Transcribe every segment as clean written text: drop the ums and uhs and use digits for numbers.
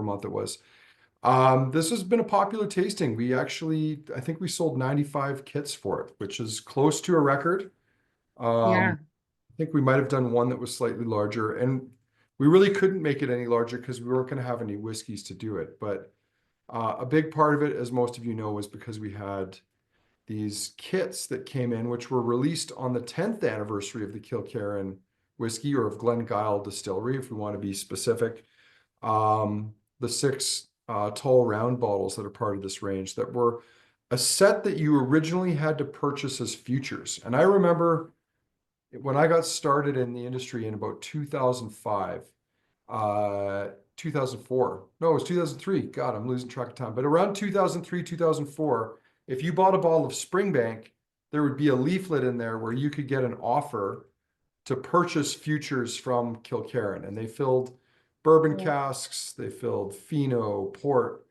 month it was. This has been a popular tasting. I think we sold 95 kits for it, which is close to a record. Yeah. I think we might have done one that was slightly larger, and we really couldn't make it any larger because we weren't going to have any whiskeys to do it. But a big part of it, as most of you know, was because we had these kits that came in, which were released on the 10th anniversary of the Kilkerran whiskey, or of Glengyle Distillery, if we want to be specific. The six tall round bottles that are part of this range that were a set that you originally had to purchase as futures. And I remember when I got started in the industry in about 2005, 2004. No, it was 2003. God, I'm losing track of time. But around 2003, 2004, if you bought a bottle of Springbank, there would be a leaflet in there where you could get an offer to purchase futures from Kilkerran. And they filled bourbon Yeah. casks, they filled Fino, port,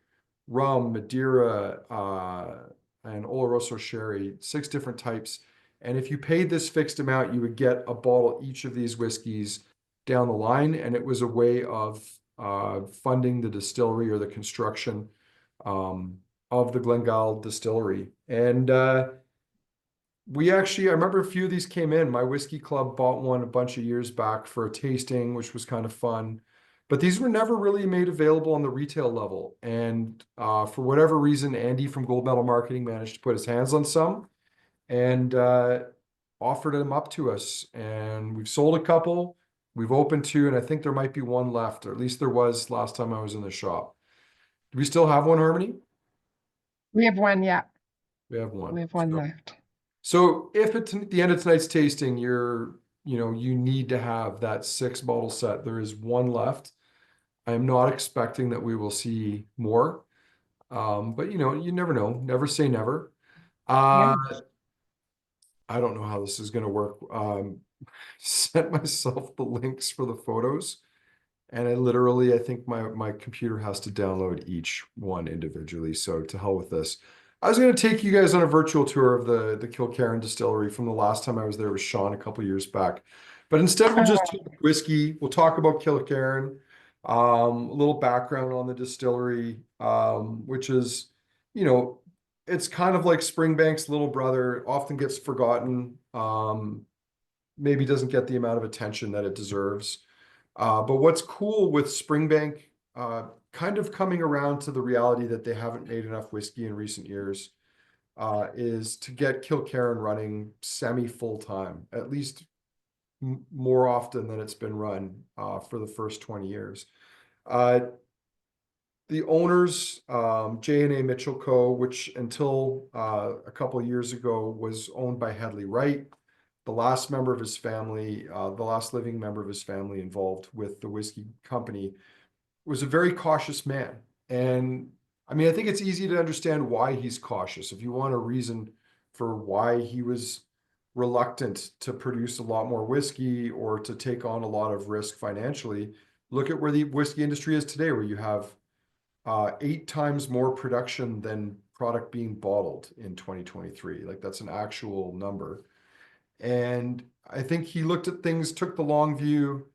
rum, Madeira, and Oloroso sherry, 6 different types. And if you paid this fixed amount, you would get a bottle each of these whiskeys down the line. And it was a way of funding the distillery or the construction of the Glengyle Distillery. And I remember a few of these came in. My whiskey club bought one a bunch of years back for a tasting, which was kind of fun. But these were never really made available on the retail level. And for whatever reason, Andy from Gold Medal Marketing managed to put his hands on some and offered them up to us. And we've sold a couple, we've opened 2, and I think there might be one left, or at least there was last time I was in the shop. Do we still have one, Harmony? We have one, yeah. We have one. We have one left. So if it's at the end of tonight's tasting, you need to have that 6 bottle set. There is one left. I am not expecting that we will see more. But you never know. Never say never. Yeah. I don't know how this is going to work. Sent myself the links for the photos, and I think my computer has to download each one individually. So to hell with this. I was going to take you guys on a virtual tour of the Kilkerran distillery from the last time I was there with Sean a couple years back. But instead, we'll just talk whiskey. We'll talk about Kilkerran, a little background on the distillery, which is, it's kind of like Springbank's little brother, often gets forgotten, maybe doesn't get the amount of attention that it deserves. But what's cool with Springbank, kind of coming around to the reality that they haven't made enough whiskey in recent years, is to get Kilkerran running semi full time, at least more often than it's been run for the first 20 years. The owners, J&A Mitchell Co., which until a couple of years ago was owned by Hedley Wright, the last living member of his family involved with the whiskey company, was a very cautious man. And I mean, I think it's easy to understand why he's cautious. If you want a reason for why he was reluctant to produce a lot more whiskey or to take on a lot of risk financially, look at where the whiskey industry is today, where you have 8 times more production than product being bottled in 2023. Like, that's an actual number. And I think he looked at things, took the long view.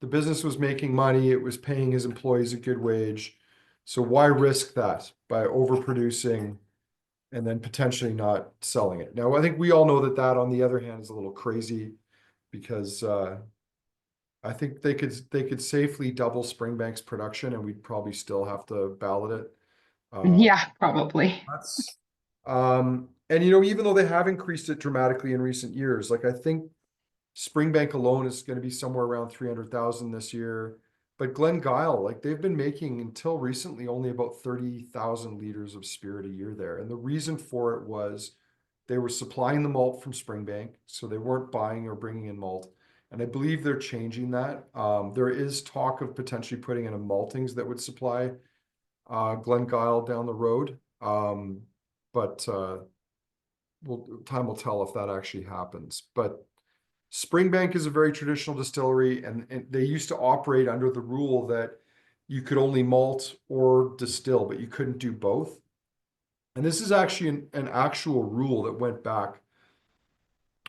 The business was making money. It was paying his employees a good wage. So why risk that by overproducing and then potentially not selling it? Now, I think we all know that on the other hand is a little crazy, because I think they could safely double Springbank's production and we'd probably still have to ballot it. Yeah, probably. That's and even though they have increased it dramatically in recent years, like I think Springbank alone is going to be somewhere around 300,000 this year. But Glengyle, like, they've been making until recently only about 30,000 liters of spirit a year there. And the reason for it was they were supplying the malt from Springbank, so they weren't buying or bringing in malt. And I believe they're changing that. There is talk of potentially putting in a maltings that would supply Glengyle down the road. But time will tell if that actually happens. But Springbank is a very traditional distillery, and they used to operate under the rule that you could only malt or distill, but you couldn't do both. And this is actually an actual rule that went back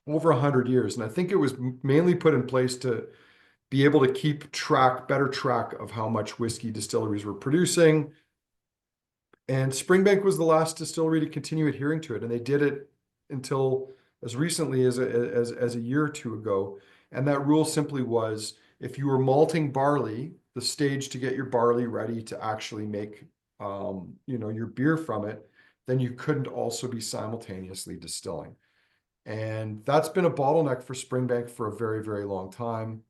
over 100 years. And I think it was mainly put in place to be able to keep better track of how much whiskey distilleries were producing. And Springbank was the last distillery to continue adhering to it, and they did it until as recently as a year or two ago. And that rule simply was, if you were malting barley, the stage to get your barley ready to actually make your beer from it, then you couldn't also be simultaneously distilling. And that's been a bottleneck for Springbank for a very, very long time.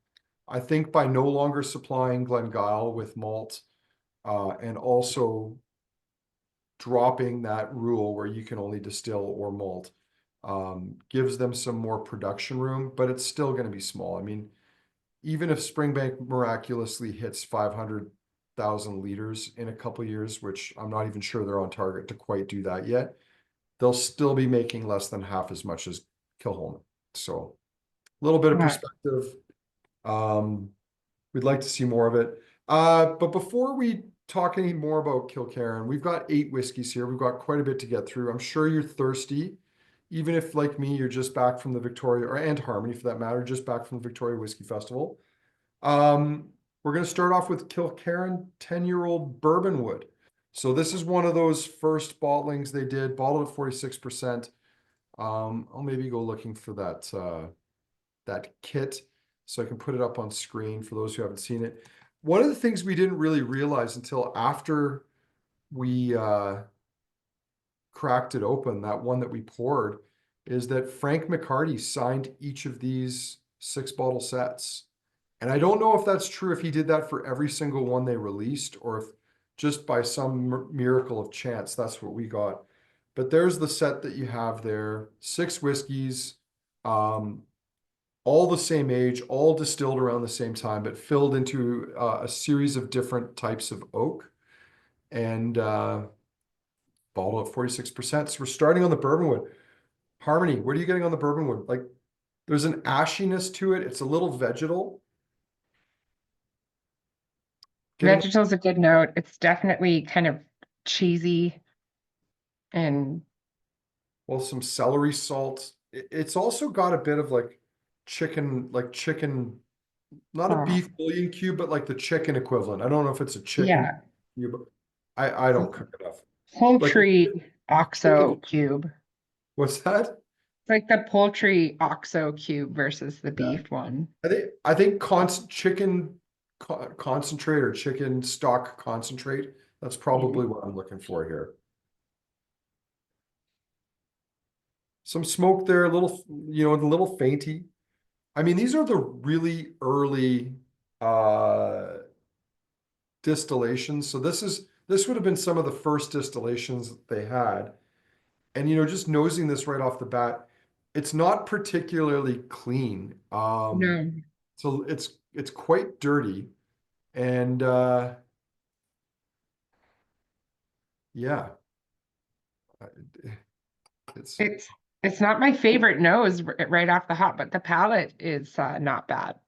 I think by no longer supplying Glengyle with malt, and also dropping that rule where you can only distill or malt, gives them some more production room, but it's still going to be small. I mean, even if Springbank miraculously hits 500,000 liters in a couple years, which I'm not even sure they're on target to quite do that yet, they'll still be making less than half as much as Kilholman. So a little bit of Yeah. perspective. We'd like to see more of it. But before we talk any more about Kilkerran, we've got 8 whiskeys here. We've got quite a bit to get through. I'm sure you're thirsty, even if, like me, you're just back from the Victoria, and Harmony for that matter, just back from the Victoria Whiskey Festival. We're going to start off with Kilkerran 10-year-old Bourbon Wood. So this is one of those first bottlings they did, bottled at 46%. I'll maybe go looking for that kit so I can put it up on screen for those who haven't seen it. One of the things we didn't really realize until after we cracked it open, that one that we poured, is that Frank McCarty signed each of these 6-bottle sets. And I don't know if that's true, if he did that for every single one they released, or if just by some miracle of chance, that's what we got. But there's the set that you have there, 6 whiskeys, all the same age, all distilled around the same time, but filled into a series of different types of oak, and bottled at 46%. So we're starting on the Bourbon Wood. Harmony, what are you getting on the Bourbon Wood? Like, there's an ashiness to it. It's a little vegetal. Getting Vegetal's a good note. It's definitely kind of cheesy and well, some celery salt. It's also got a bit of chicken, not a soft. beef bouillon cube, but like the chicken equivalent. I don't know if it's a chicken Yeah. cube. I don't cook enough. Like Poultry think of oxo cube. what's that? It's like the poultry oxo cube versus the Yeah. beef one. I think chicken concentrate or chicken stock concentrate. That's probably Mhm. what I'm looking for here. Some smoke there, a little, a little fainty. I mean, these are the really early uh distillations. So this would have been some of the first distillations that they had. And just nosing this right off the bat, it's not particularly clean. No, So it's quite dirty. And yeah, it's it's not my favorite nose right off the hop, but the palate is not bad.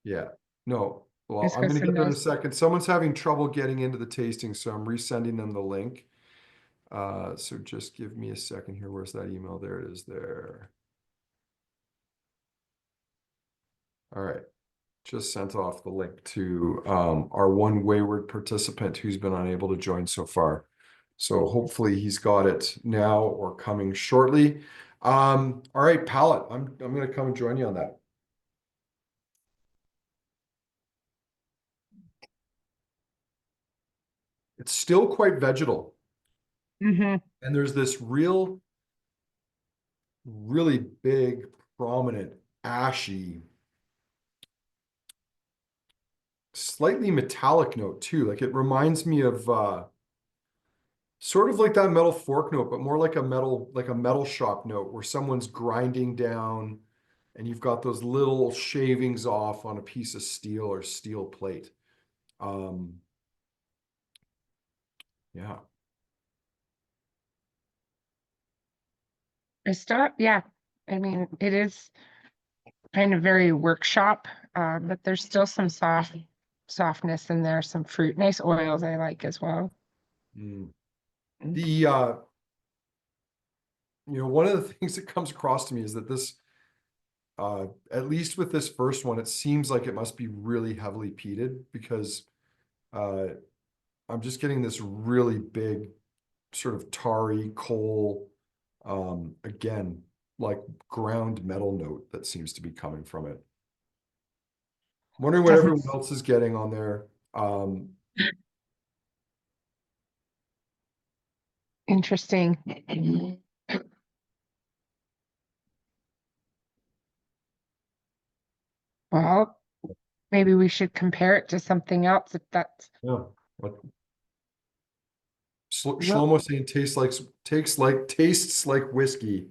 yeah. No. Well, Just I'm got gonna some get there in a nice. second. Someone's having trouble getting into the tasting, so I'm resending them the link. So just give me a second here. Where's that email? There it is there. All right. Just sent off the link to our one wayward participant who's been unable to join so far. So hopefully he's got it now or coming shortly. All right, Palette, I'm gonna come and join you on that. It's still quite vegetal, Hmm. and there's this really big, prominent, ashy, slightly metallic note too. Like it reminds me of sort of like that metal fork note, but more like a metal shop note where someone's grinding down and you've got those little shavings off on a piece of steel or steel plate. Um, yeah. It's not, yeah. I mean, it is kind of very workshop, but there's still some softness in there, some fruit, nice oils I like as well. Mm. Mm. The one of the things that comes across to me is that this At least with this first one, it seems like it must be really heavily peated because uh, I'm just getting this really big sort of tarry coal, again, like ground metal note that seems to be coming from it. Wondering what Doesn't everyone else is getting on there. Um, interesting. Well, maybe we should compare it to something else if that's yeah. What well, Shlomo saying tastes like whiskey.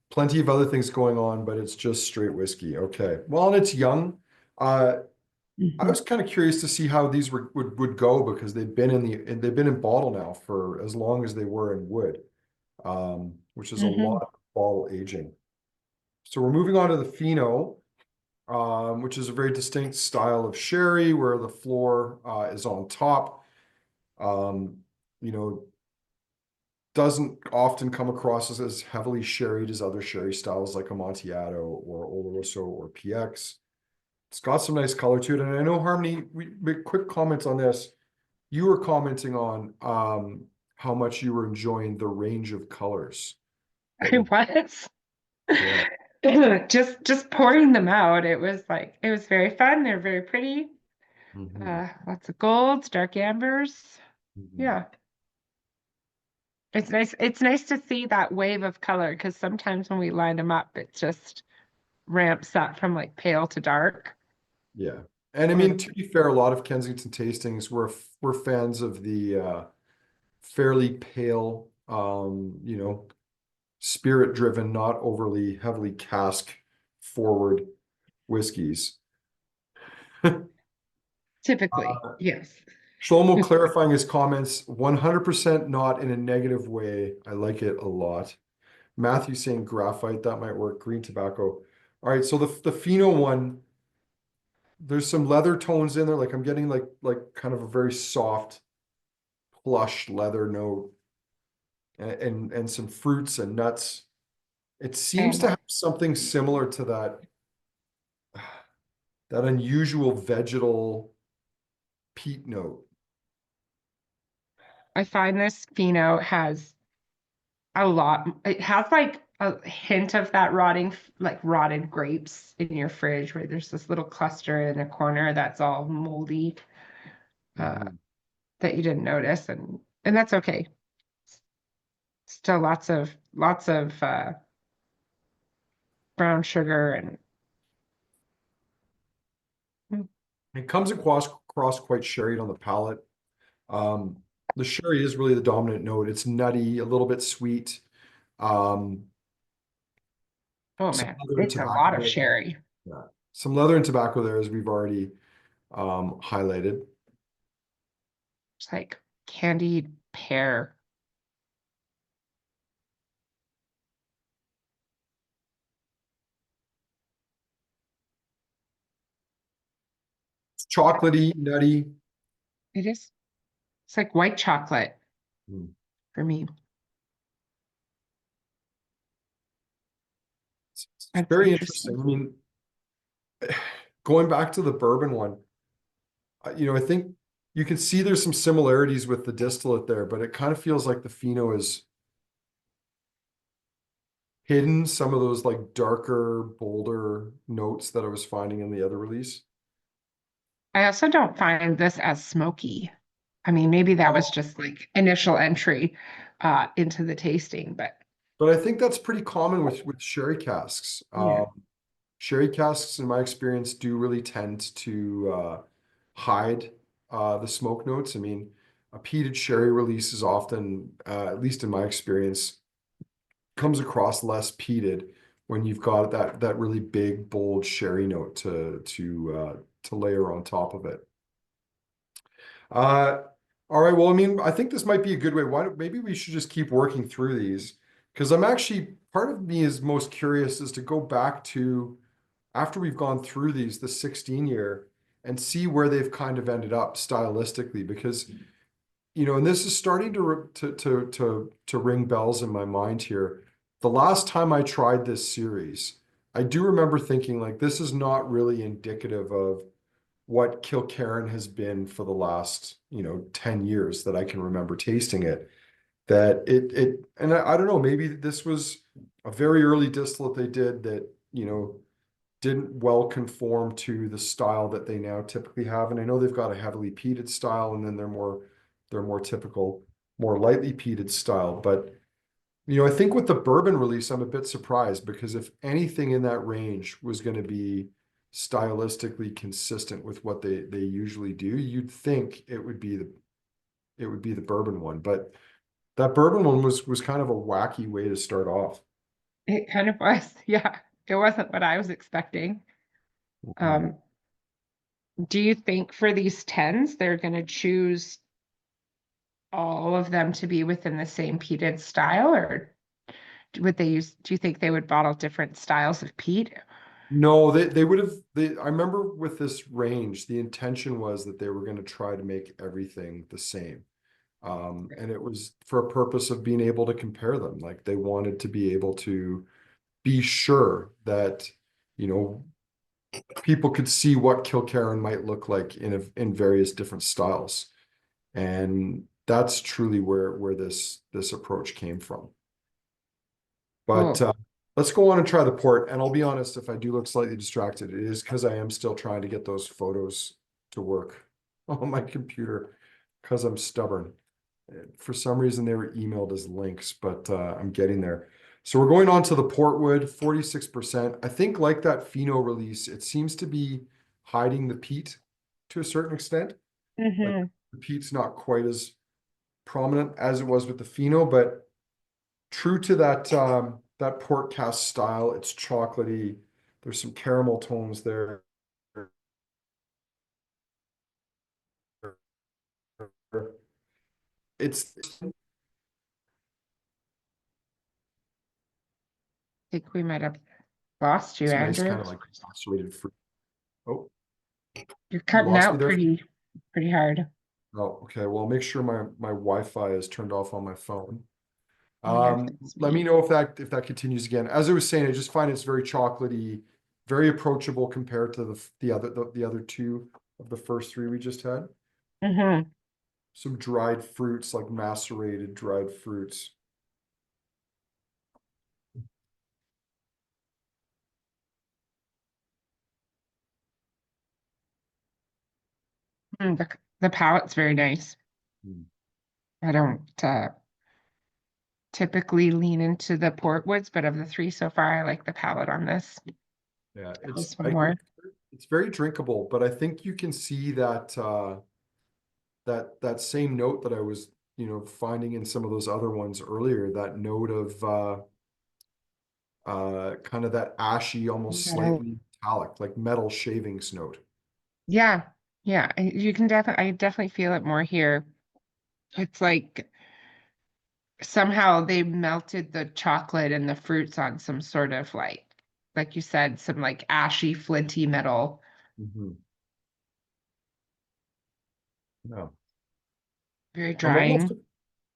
Plenty of other things going on, but it's just straight whiskey. Okay. Well, and it's young. Uh, I mhm. was kind of curious to see how these would go because they've been in bottle now for as long as they were in wood, which is a lot Mhm. of bottle aging. So we're moving on to the Fino, which is a very distinct style of sherry where the floor is on top. Um, you know, doesn't often come across as heavily sherried as other sherry styles like Amontillado or Oloroso or PX. It's got some nice color to it. And I know Harmony, we make quick comments on this. You were commenting on how much you were enjoying the range of colors that I we, was yeah. just pouring them out. It was like it was very fun. They're very pretty. Mhm, Lots of golds, dark ambers. mhm. Yeah. It's nice. It's nice to see that wave of color because sometimes when we line them up, it just ramps up from like pale to dark. Yeah. And I Or mean, to be fair, a lot of Kensington tastings were fans of the fairly pale, spirit driven, not overly heavily cask forward whiskeys. typically, yes. Shlomo clarifying his comments, 100% not in a negative way. I like it a lot. Matthew saying graphite, that might work. Green tobacco. All right, so the Fino one, there's some leather tones in there. Like I'm getting like kind of a very soft, plush leather note and some fruits and nuts. It seems And to have something similar to that unusual vegetal peat note. I find this Fino has a lot. It has like a hint of that like rotted grapes in your fridge, where there's this little cluster in a corner that's all moldy, uh, Mhm. that you didn't notice, and that's okay. Still lots of brown sugar and mm, It comes across quite sherried on the palate. Um, the sherry is really the dominant note. It's nutty, a little bit sweet. Um, oh some man, leather and it's a tobacco lot of there. sherry. Yeah. Some leather and tobacco there, as we've already highlighted. It's like candied pear. It's chocolatey, nutty. It is. It's like white chocolate Mm. for me. It's That's very interesting. interesting. I mean, going back to the bourbon one, I think you can see there's some similarities with the distillate there, but it kind of feels like the Fino is hidden some of those like darker, bolder notes that I was finding in the other release. I also don't find this as smoky. I mean, maybe that was just like initial entry into the tasting, but But I think that's pretty common with sherry casks. yeah. Sherry casks, in my experience, do really tend to hide the smoke notes. I mean, a peated sherry release is often, at least in my experience, comes across less peated when you've got that really big, bold sherry note to layer on top of it. Uh, all right. Well, I mean, I think this might be a good way. Maybe we should just keep working through these because I'm actually part of me is most curious is to go back to after we've gone through these, the 16 year, and see where they've kind of ended up stylistically because and this is starting to ring bells in my mind here. The last time I tried this series, I do remember thinking like this is not really indicative of what Kilkerran has been for the last, 10 years that I can remember tasting it. That and I don't know, maybe this was a very early distillate they did that, didn't well conform to the style that they now typically have. And I know they've got a heavily peated style, and then they're more typical, more lightly peated style. But I think with the bourbon release, I'm a bit surprised because if anything in that range was going to be stylistically consistent with what they usually do, you'd think it would be the bourbon one. But that bourbon one was kind of a wacky way to start off. It kind of was. Yeah. It wasn't what I was expecting. Mhm. Um, do you think for these tens, they're going to choose all of them to be within the same peated style, or would they use, do you think they would bottle different styles of peat? No, they would have I remember with this range, the intention was that they were going to try to make everything the same. And it was for a purpose of being able to compare them. Like they wanted to be able to be sure that, you know, people could see what Kilkerran might look like in various different styles. And that's truly where this approach came from. But Cool. let's go on and try the port. And I'll be honest, if I do look slightly distracted, it is because I am still trying to get those photos to work on my computer because I'm stubborn. For some reason, they were emailed as links, but I'm getting there. So we're going on to the Portwood, 46%. I think like that Fino release, it seems to be hiding the peat to a certain extent. Like Hmm. the peat's not quite as prominent as it was with the Fino, but true to that port cast style, it's chocolatey. There's some caramel tones there. It's I think we might have lost you, some nice Andrew. kind of like macerated fruit. Oh, You're you cutting lost me out there. pretty hard. Oh, okay. Well, I'll make sure my Wi-Fi is turned off on my phone. I wonder if that's Let me me. know if that continues again. As I was saying, I just find it's very chocolatey, very approachable compared to the other two of the first three we just had. Hmm. Some dried fruits, like macerated dried fruits. The palate's very nice. Mm. I don't typically lean into the portwoods, but of the three so far, I like the palate on this. Yeah, This one more. it's very drinkable, but I think you can see that same note that I was, finding in some of those other ones earlier, that note of kind of that ashy, almost Metal. slightly metallic, like metal shavings note. Yeah, yeah. You can definitely, I definitely feel it more here. It's like somehow they melted the chocolate and the fruits on some sort of like you said, some like ashy, flinty metal. Mhm. Yeah. Very I'm almost drying.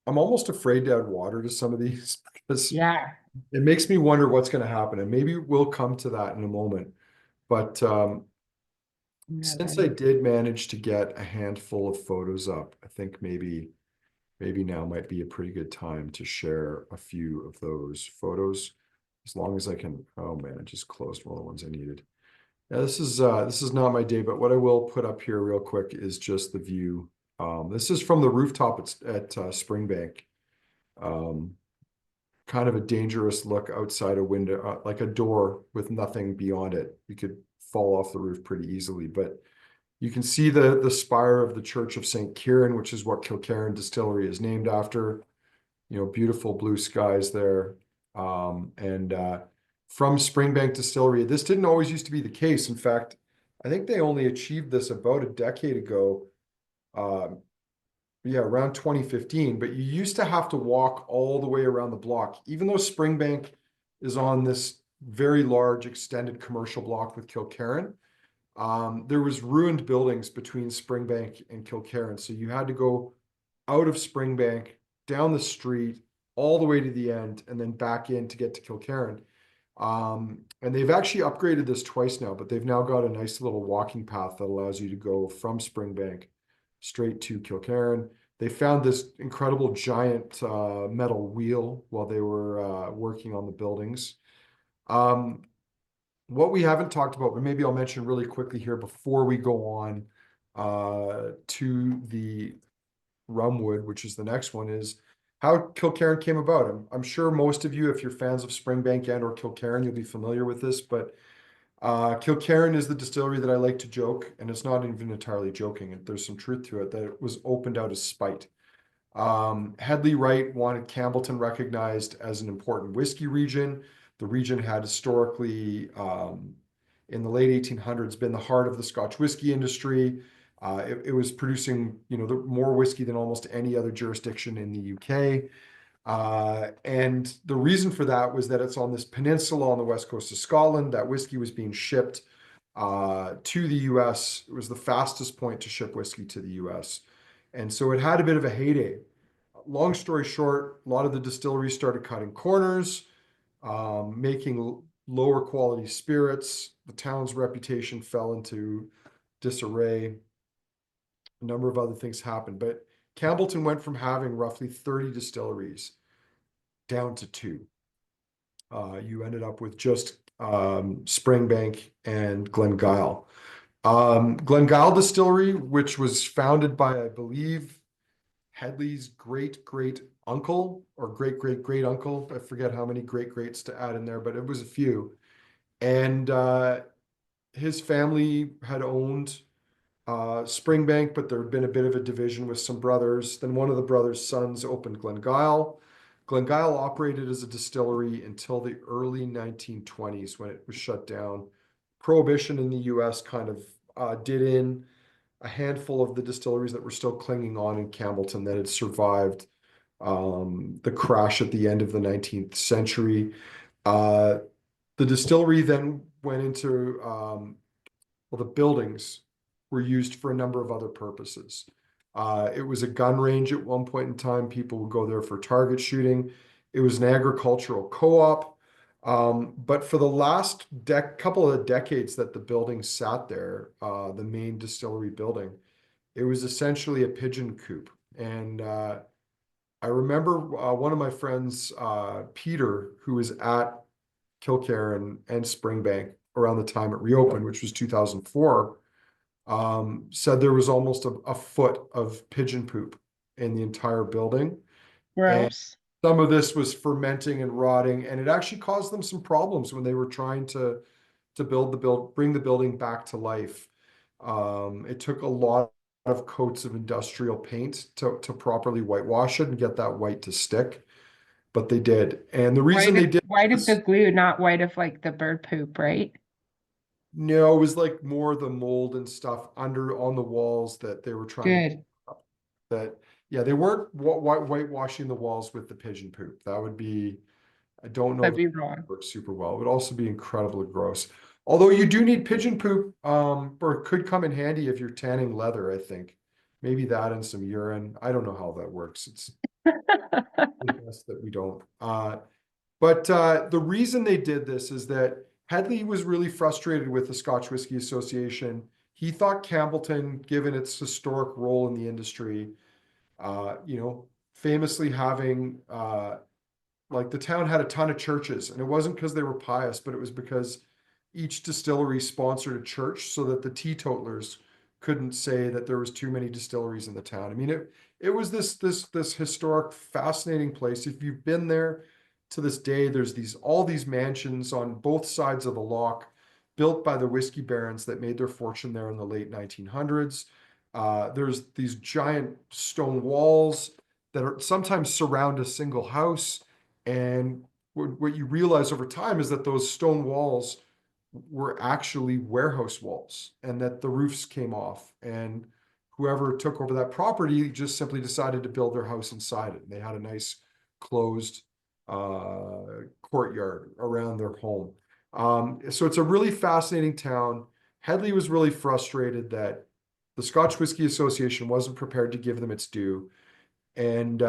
I'm almost afraid to add water to some of these because Yeah. it makes me wonder what's going to happen. And maybe we'll come to that in a moment. But since I Another. did manage to get a handful of photos up, I think maybe now might be a pretty good time to share a few of those photos. As long as I can. Oh man, I just closed one of the ones I needed. Yeah, this is not my day, but what I will put up here real quick is just the view. This is from the rooftop at Springbank. Um, Kind of a dangerous look outside a window, like a door with nothing beyond it. You could fall off the roof pretty easily, but you can see the spire of the Church of St. Kieran, which is what Kilkerran Distillery is named after. Beautiful blue skies there. And from Springbank Distillery, this didn't always used to be the case. In fact, I think they only achieved this about a decade ago. Um, yeah, around 2015, but you used to have to walk all the way around the block, even though Springbank is on this very large extended commercial block with Kilkerran. There was ruined buildings between Springbank and Kilkerran, so you had to go out of Springbank, down the street, all the way to the end, and then back in to get to Kilkerran. And they've actually upgraded this twice now, but they've now got a nice little walking path that allows you to go from Springbank straight to Kilkerran. They found this incredible giant metal wheel while they were working on the buildings. Um, what we haven't talked about, but maybe I'll mention really quickly here before we go on to the Rum Wood, which is the next one, is how Kilkerran came about. I'm sure most of you, if you're fans of Springbank and or Kilkerran, you'll be familiar with this, but Kilkerran is the distillery that I like to joke, and it's not even entirely joking. There's some truth to it, that it was opened out of spite. Hedley Wright wanted Campbeltown recognized as an important whiskey region. The region had historically, in the late 1800s, been the heart of the Scotch whiskey industry. It was producing, more whiskey than almost any other jurisdiction in the UK. And the reason for that was that it's on this peninsula on the west coast of Scotland. That whiskey was being shipped to the US. It was the fastest point to ship whiskey to the US. And so it had a bit of a heyday. Long story short, a lot of the distilleries started cutting corners, making lower quality spirits. The town's reputation fell into disarray. A number of other things happened, but Campbeltown went from having roughly 30 distilleries down to two. You ended up with just Springbank and Glengyle. Glengyle Distillery, which was founded by, I believe, Hedley's great great uncle or great great great uncle. I forget how many great greats to add in there, but it was a few. And his family had owned Springbank, but there had been a bit of a division with some brothers. Then one of the brothers' sons opened Glengyle. Glengyle operated as a distillery until the early 1920s when it was shut down. Prohibition in the US kind of did in a handful of the distilleries that were still clinging on in Campbeltown that had survived the crash at the end of the 19th century. The distillery then went into, the buildings were used for a number of other purposes. It was a gun range at one point in time. People would go there for target shooting. It was an agricultural co-op. But for the last couple of decades that the building sat there, the main distillery building, it was essentially a pigeon coop. And I remember one of my friends, Peter, who was at Kilkerran and Springbank around the time it reopened, which was 2004, said there was almost a foot of pigeon poop in the entire building. And Gross. some of this was fermenting and rotting, and it actually caused them some problems when they were trying to bring the building back to life. It took a lot of coats of industrial paint to properly whitewash it and get that white to stick, but they did. And the reason they did White of the this, glue, not white of like the bird poop, right? no, it was like more the mold and stuff under on the walls that they were trying to Good. that. Yeah, they weren't whitewashing the walls with the pigeon poop. That would be, I don't know That'd that be it wrong. works super well. It would also be incredibly gross. Although you do need pigeon poop, or it could come in handy if you're tanning leather, I think. Maybe that and some urine. I don't know how that works. It's best that we don't. But the reason they did this is that Hedley was really frustrated with the Scotch Whisky Association. He thought Campbeltown, given its historic role in the industry, famously having like the town had a ton of churches, and it wasn't because they were pious, but it was because each distillery sponsored a church so that the teetotalers couldn't say that there was too many distilleries in the town. I mean, it was this historic, fascinating place. If you've been there to this day, there's all these mansions on both sides of the loch built by the whiskey barons that made their fortune there in the late 1900s. There's these giant stone walls that are sometimes surround a single house. And what you realize over time is that those stone walls were actually warehouse walls and that the roofs came off. And whoever took over that property just simply decided to build their house inside it. And they had a nice closed courtyard around their home. So it's a really fascinating town. Hedley was really frustrated that the Scotch Whisky Association wasn't prepared to give them its due. And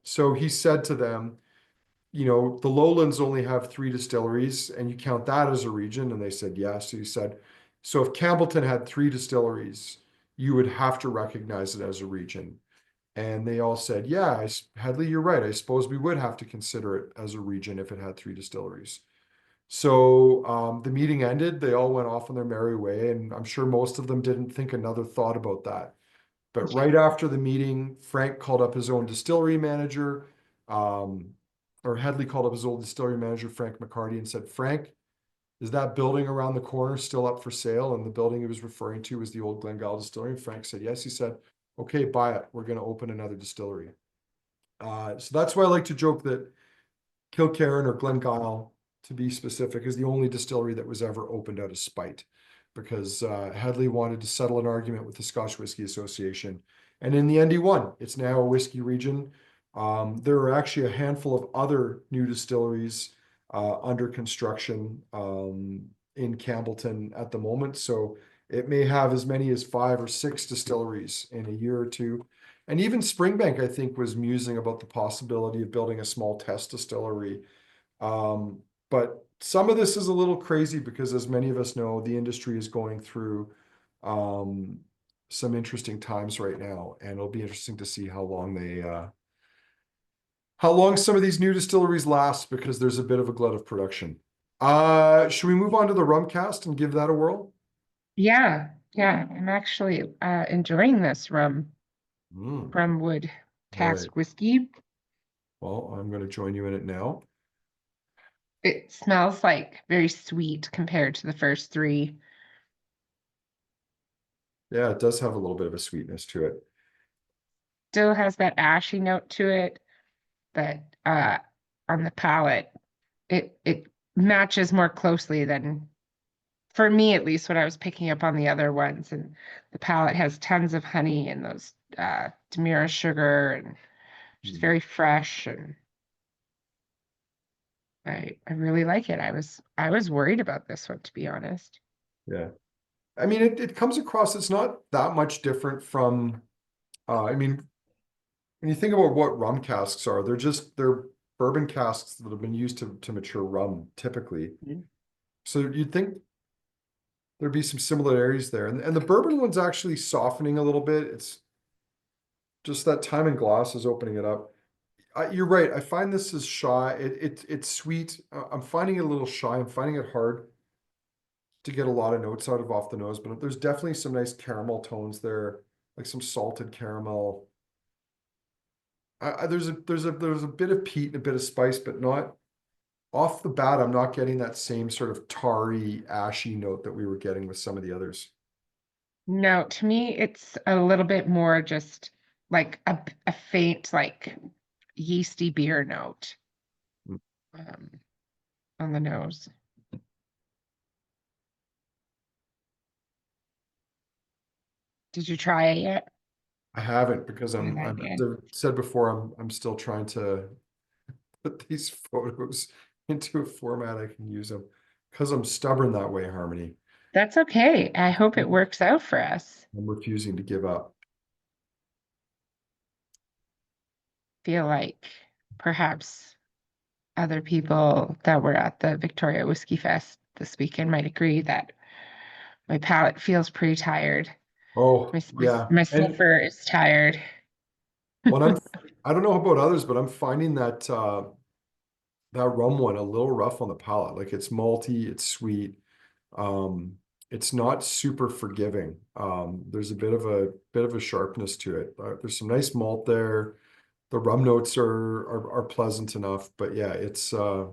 so he said to them, you know, the lowlands only have 3 distilleries and you count that as a region? And they said, yes. So he said, so if Campbellton had 3 distilleries, you would have to recognize it as a region. And they all said, yeah, Hedley, you're right. I suppose we would have to consider it as a region if it had 3 distilleries. So the meeting ended. They all went off on their merry way. And I'm sure most of them didn't think another thought about that. But right after the meeting, Frank called up his own distillery manager, um, or Hedley called up his old distillery manager, Frank McCarty, and said, Frank, is that building around the corner still up for sale? And the building he was referring to was the old Glengyle Distillery. And Frank said, yes. He said, okay, buy it. We're going to open another distillery. So that's why I like to joke that Kilkerran or Glengyle, to be specific, is the only distillery that was ever opened out of spite, because Hedley wanted to settle an argument with the Scotch Whisky Association, and in the end he won. It's now a whiskey region. There are actually a handful of other new distilleries under construction in Campbellton at the moment, so it may have as many as 5 or 6 distilleries in a year or two. And even Springbank, I think, was musing about the possibility of building a small test distillery. But some of this is a little crazy because, as many of us know, the industry is going through um, some interesting times right now, and it'll be interesting to see how long some of these new distilleries last, because there's a bit of a glut of production. Should we move on to the rum cast and give that a whirl? Yeah, yeah. I'm actually enjoying this Mm, Rum Wood all right. cask whiskey. Well, I'm going to join you in it now. It smells like very sweet compared to the first three. Yeah, it does have a little bit of a sweetness to it. Still has that ashy note to it, but on the palate, it matches more closely than, for me at least, what I was picking up on the other ones. And the palate has tons of honey and those Demerara sugar, and just Mm, very fresh. And I really like it. I was worried about this one, to be honest. yeah. I mean, it comes across, it's not that much different from, I mean, when you think about what rum casks are, they're bourbon casks that have been used to mature rum typically. Mhm. So you'd think there'd be some similarities there. And the bourbon one's actually softening a little bit. It's just that time and glass is opening it up. You're right. I find this is shy. It's sweet. I'm finding it a little shy. I'm finding it hard to get a lot of notes out of off the nose, but there's definitely some nice caramel tones there, like some salted caramel. There's a bit of peat and a bit of spice, but not off the bat. I'm not getting that same sort of tarry, ashy note that we were getting with some of the others. No, to me, it's a little bit more just like a faint, like yeasty beer note Mm. um, on the nose. Did you try it yet? I haven't, because Good I'm idea. as I said before, I'm still trying to put these photos into a format I can use them, because I'm stubborn that way, Harmony. That's okay. I hope it works out for us. I'm refusing to give up. Feel like perhaps other people that were at the Victoria Whiskey Fest this weekend might agree that my palate feels pretty tired. Oh, yeah. My And sniffer is tired. when I don't know about others, but I'm finding that that rum one a little rough on the palate. Like, it's malty, it's sweet. Um, it's not super forgiving. There's a bit of a sharpness to it. There's some nice malt there. The rum notes are pleasant enough, but yeah, it's a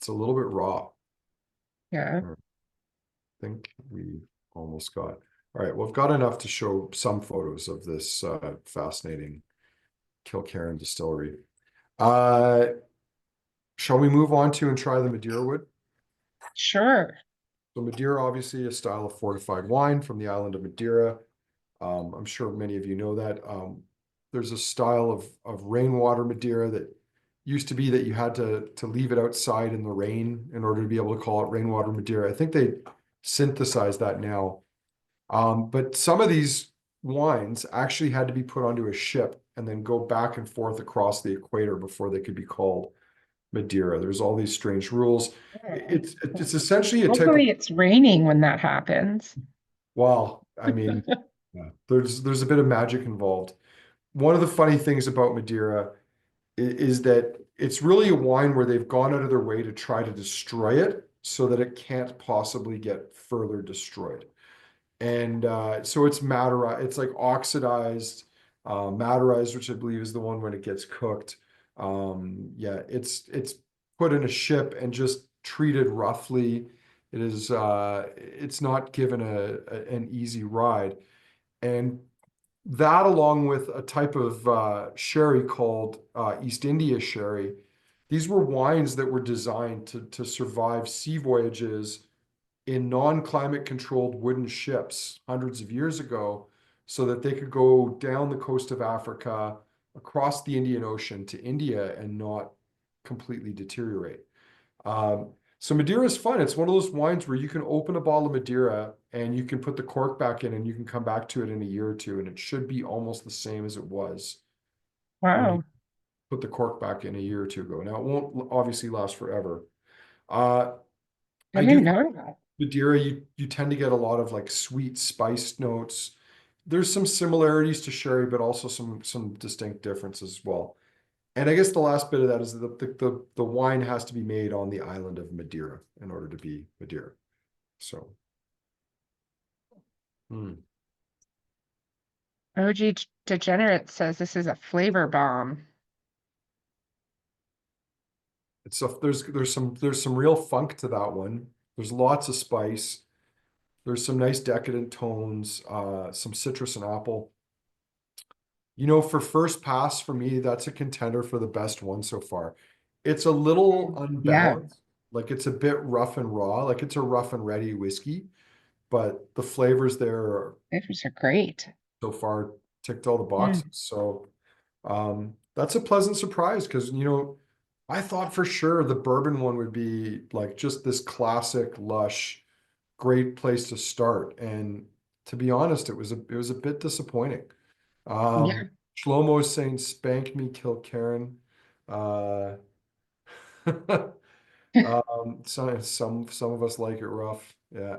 little bit raw. Yeah, I think we almost got. All right, well, I've got enough to show some photos of this fascinating Kilkerran distillery. Uh, shall we move on to and try the Madeira Wood? sure. So Madeira, obviously a style of fortified wine from the island of Madeira. I'm sure many of you know that. There's a style of rainwater Madeira that used to be that you had to leave it outside in the rain in order to be able to call it rainwater Madeira. I think they synthesized that now. But some of these wines actually had to be put onto a ship and then go back and forth across the equator before they could be called Madeira. There's all these strange rules. It's essentially a type of, Hopefully it's raining when that happens. well, I mean, yeah, there's a bit of magic involved. One of the funny things about Madeira is that it's really a wine where they've gone out of their way to try to destroy it so that it can't possibly get further destroyed. And so it's Madeira, it's like oxidized, Madeirized, which I believe is the one when it gets cooked. Yeah, it's put in a ship and just treated roughly. It's not given an easy ride. And that, along with a type of sherry called East India sherry, these were wines that were designed to survive sea voyages in non-climate controlled wooden ships hundreds of years ago, so that they could go down the coast of Africa, across the Indian Ocean to India and not completely deteriorate. So Madeira is fun. It's one of those wines where you can open a bottle of Madeira and you can put the cork back in and you can come back to it in a year or two, and it should be almost the same as it was when you Wow. put the cork back in a year or two ago. Now, it won't obviously last forever. Uh, I I do didn't find know that. Madeira, you tend to get a lot of like sweet spiced notes. There's some similarities to sherry, but also some distinct differences as well. And I guess the last bit of that is that the wine has to be made on the island of Madeira in order to be Madeira. So, hmm. OG Degenerate says this is a flavor bomb. There's some real funk to that one. There's lots of spice. There's some nice decadent tones, some citrus and apple. For first pass for me, that's a contender for the best one so far. It's a little Yeah, unbalanced, like it's a bit rough and raw, like it's a rough and ready whiskey, but the flavors there are flavors are great. so far ticked all the Mm. boxes. So that's a pleasant surprise because I thought for sure the bourbon one would be like just this classic, lush, great place to start. And to be honest, it was a bit disappointing. Yeah. Shlomo is saying spank me, Kilkerran. Uh, some of us like it rough. Yeah.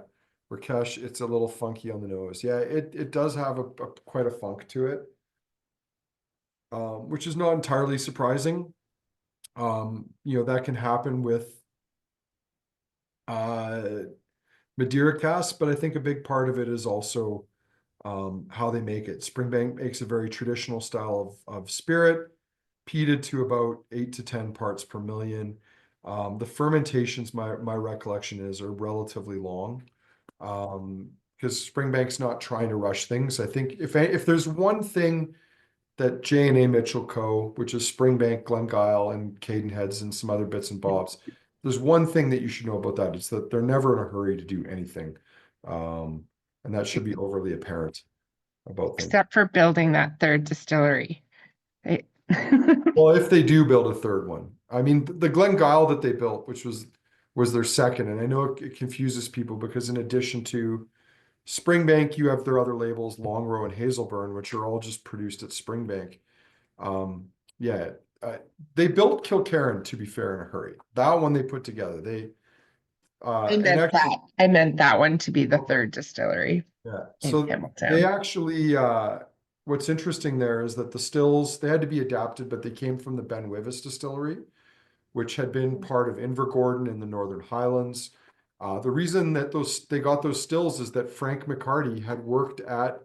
Rakesh, it's a little funky on the nose. Yeah, it does have quite a funk to it, which is not entirely surprising. That can happen with uh Madeira casks, but I think a big part of it is also how they make it. Springbank makes a very traditional style of spirit, peated to about 8 to 10 parts per million. The fermentations, my recollection is, are relatively long, because Springbank's not trying to rush things. I think if there's one thing that J&A Mitchell Co., which is Springbank, Glengyle, and Cadenheads, and some other bits and bobs, there's one thing that you should know about that. It's that they're never in a hurry to do anything. And that should be overly apparent about things. Except for building that third distillery. They- Well, if they do build a third one, I mean, the Glengyle that they built, which was their second, and I know it confuses people because in addition to Springbank, you have their other labels, Longrow and Hazelburn, which are all just produced at Springbank. Yeah, they built Kilkerran, to be fair, in a hurry. That one they put together. I And meant actually, that. I meant that one to be the third distillery yeah. in So they Campbelltown. actually, what's interesting there is that the stills, they had to be adapted, but they came from the Ben Wyvis distillery, which had been part of Invergordon in the Northern Highlands. The reason that they got those stills is that Frank McCarty had worked at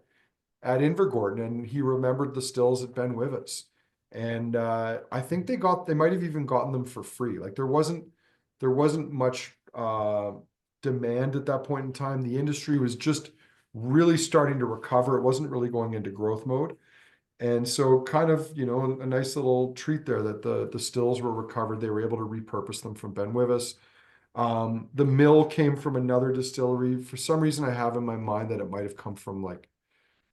Invergordon and he remembered the stills at Ben Wyvis. And I think they might have even gotten them for free. Like there wasn't much demand at that point in time. The industry was just really starting to recover. It wasn't really going into growth mode. And so kind of, a nice little treat there that the stills were recovered. They were able to repurpose them from Ben Wyvis. The mill came from another distillery. For some reason, I have in my mind that it might have come from like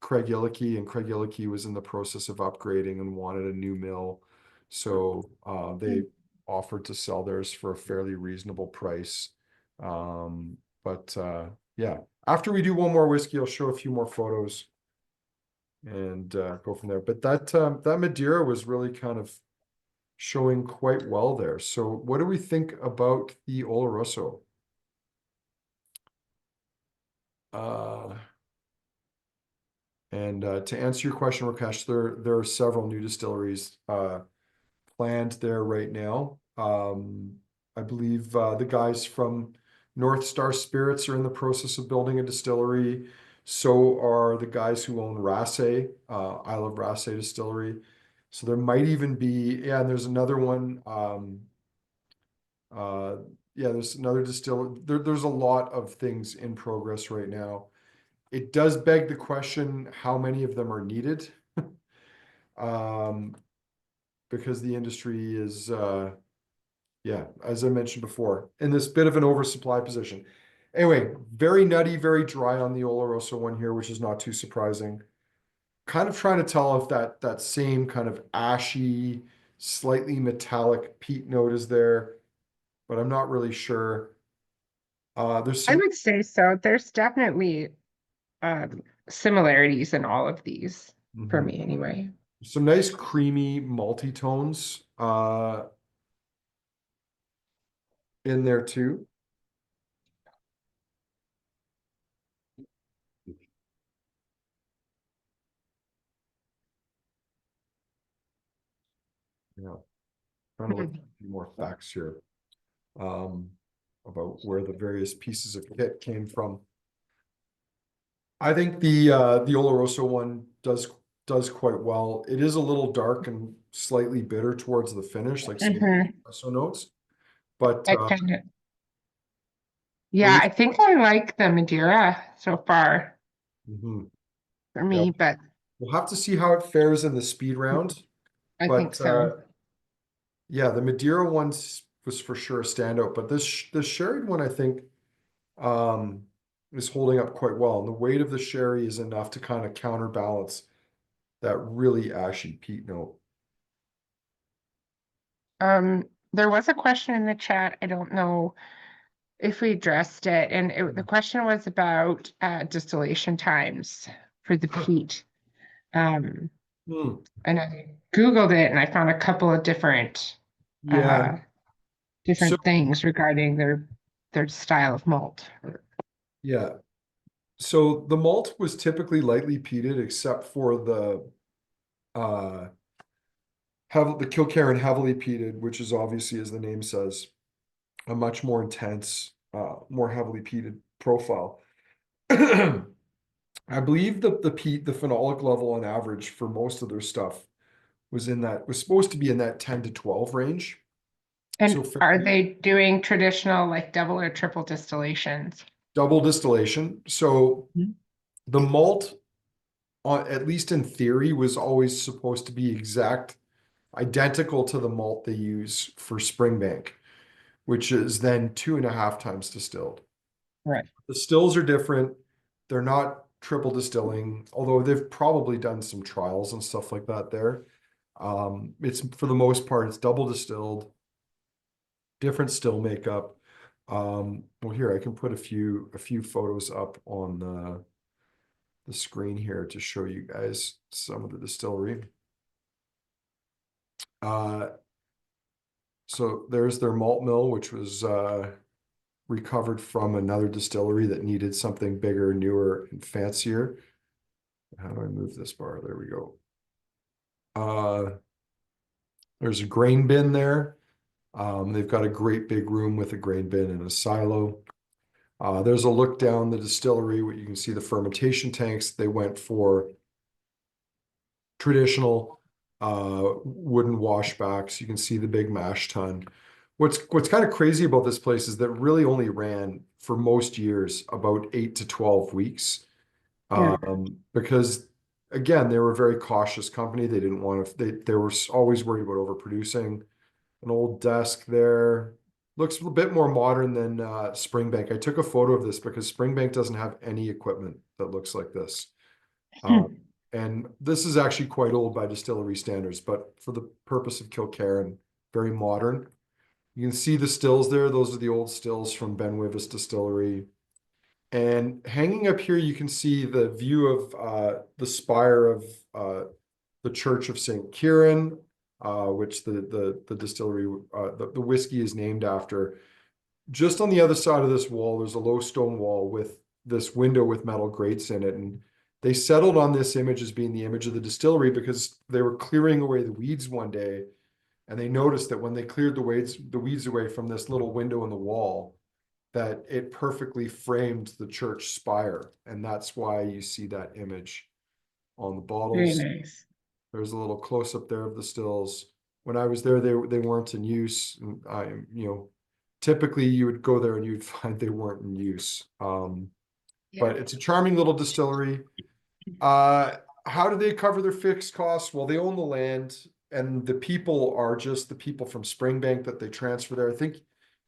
Craig Illicky, and Craig Illicky was in the process of upgrading and wanted a new mill. So they offered to sell theirs for a fairly reasonable price. But yeah, after we do one more whiskey, I'll show a few more photos. and go from there. But that Madeira was really kind of showing quite well there. So what do we think about the Oloroso? Uh, and to answer your question, Rakesh, there are several new distilleries planned there right now. I believe the guys from North Star Spirits are in the process of building a distillery. So are the guys who own Rasse, Isle of Rasse Distillery. So there might even be, yeah, and there's another one. Uh, yeah, there's another distiller. There's a lot of things in progress right now. It does beg the question, how many of them are needed? Um, because the industry is, yeah, as I mentioned before, in this bit of an oversupply position. Anyway, very nutty, very dry on the Oloroso one here, which is not too surprising. Kind of trying to tell if that same kind of ashy, slightly metallic peat note is there, but I'm not really sure. There's I some, would say so. There's definitely similarities in all of these for mhm, me anyway. some nice creamy multi-tones in there too. Yeah, trying to look at Mhm. a few more facts here um, about where the various pieces of kit came from. I think the Oloroso one does quite well. It is a little dark and slightly bitter towards the finish, like some of the Mhm. espresso notes. But I kind of, what do yeah, you? I think I like the Madeira so far Mhm. for Yeah, me, but we'll have to see how it fares in the speed round. I think But so. yeah, the Madeira ones was for sure a standout. But this sherry one, I think, um, is holding up quite well. And the weight of the sherry is enough to kind of counterbalance that really ashy peat note. There was a question in the chat. I don't know if we addressed it, and the question was about distillation times for the peat. Um, Hmm. and I Googled it, and I found a couple of Yeah. uh, So different things regarding their style of malt. yeah. So the malt was typically lightly peated, except for uh the Kilkerran heavily peated, which is obviously, as the name says, a much more intense, more heavily peated profile. I believe the peat, the phenolic level on average for most of their stuff was supposed to be in that 10 to 12 range. So And are fairly they doing traditional like double or triple distillations? double distillation. So Mhm. the malt, at least in theory, was always supposed to be identical to the malt they use for Springbank, which is then 2.5 times distilled. Right. The stills are different. They're not triple distilling, although they've probably done some trials and stuff like that there. It's for the most part, it's double distilled, different still makeup. Well, here I can put a few photos up on the screen here to show you guys some of the distillery. Uh, so there's their malt mill, which was recovered from another distillery that needed something bigger, newer, and fancier. How do I move this bar? There we go. Uh, there's a grain bin there. They've got a great big room with a grain bin and a silo. There's a look down the distillery where you can see the fermentation tanks. They went for traditional wooden washbacks. You can see the big mash tun. What's kind of crazy about this place is that it really only ran for most years about 8 to 12 weeks. Yeah. Because again, they were a very cautious company. They didn't want to, they were always worried about overproducing. An old desk there. Looks a bit more modern than Springbank. I took a photo of this because Springbank doesn't have any equipment that looks like this. Um, and this is actually quite old by distillery standards, but for the purpose of Kilkerran, very modern. You can see the stills there. Those are the old stills from Ben Wyvis Distillery. And hanging up here, you can see the view of the spire of the Church of St. Kieran, which the distillery, the whiskey is named after. Just on the other side of this wall, there's a low stone wall with this window with metal grates in it. And they settled on this image as being the image of the distillery because they were clearing away the weeds one day. And they noticed that when they cleared the weeds away from this little window in the wall, that it perfectly framed the church spire. And that's why you see that image on the Very bottles. nice. There's a little close up there of the stills. When I was there, they weren't in use. And typically you would go there and you'd find they weren't in use. Yeah. But it's a charming little distillery. How do they cover their fixed costs? Well, they own the land, and the people are just the people from Springbank that they transfer there. I think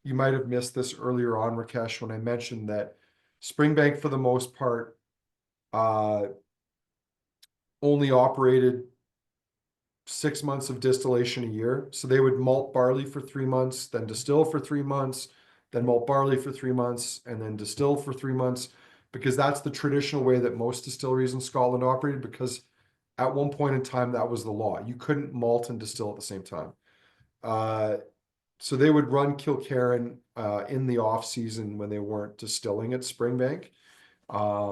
you might have missed this earlier on, Rakesh, when I mentioned that Springbank, for the most part, uh, only operated 6 months of distillation a year. So they would malt barley for 3 months, then distill for 3 months, then malt barley for 3 months, and then distill for 3 months, because that's the traditional way that most distilleries in Scotland operated, because at one point in time, that was the law. You couldn't malt and distill at the same time. Uh, so they would run Kilkerran in the off season when they weren't distilling at Springbank.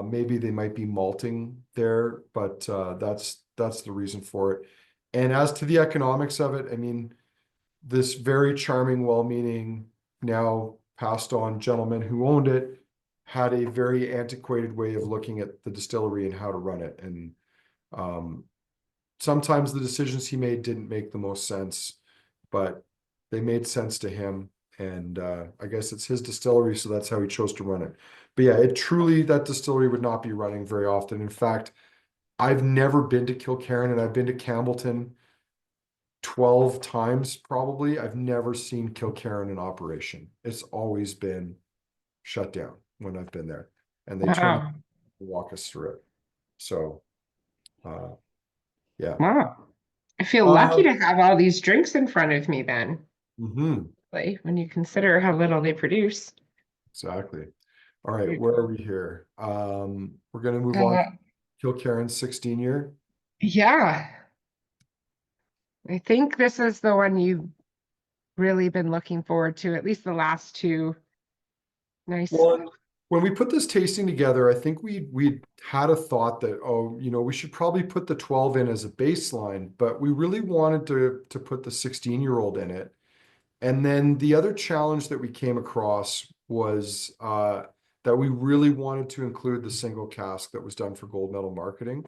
Maybe they might be malting there, but that's the reason for it. And as to the economics of it, I mean, this very charming, well-meaning, now passed on gentleman who owned it had a very antiquated way of looking at the distillery and how to run it. And sometimes the decisions he made didn't make the most sense, but they made sense to him. And I guess it's his distillery, so that's how he chose to run it. But yeah, that distillery would not be running very often. In fact, I've never been to Kilkerran, and I've been to Campbeltown 12 times probably. I've never seen Kilkerran in operation. It's always been shut down when I've been there, and they turn Wow. walk us through it. So uh yeah. Wow. I feel lucky Um, to have all these drinks in front of me then, mhm, like when you consider how little they produce. exactly. All right, Very where are cool. we here? We're gonna move on to Uh, Kilkerran 16 year. yeah, I think this is the one you've really been looking forward to, at least the last two. Nice. Well, when we put this tasting together, I think we had a thought that, oh, we should probably put the 12 in as a baseline, but we really wanted to put the 16-year-old in it. And then the other challenge that we came across was that we really wanted to include the single cask that was done for gold medal marketing.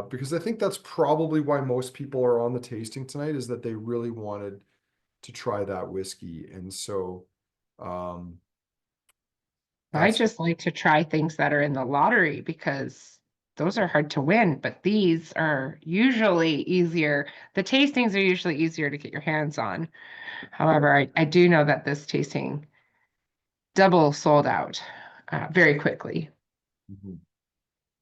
Because I think that's probably why most people are on the tasting tonight, is that they really wanted to try that whiskey. And so um, I that's just like to try things that are in the lottery because those are hard to win, but these are usually easier. The tastings are usually easier to get your hands on. However, I do know that this tasting double sold out very quickly. Mhm.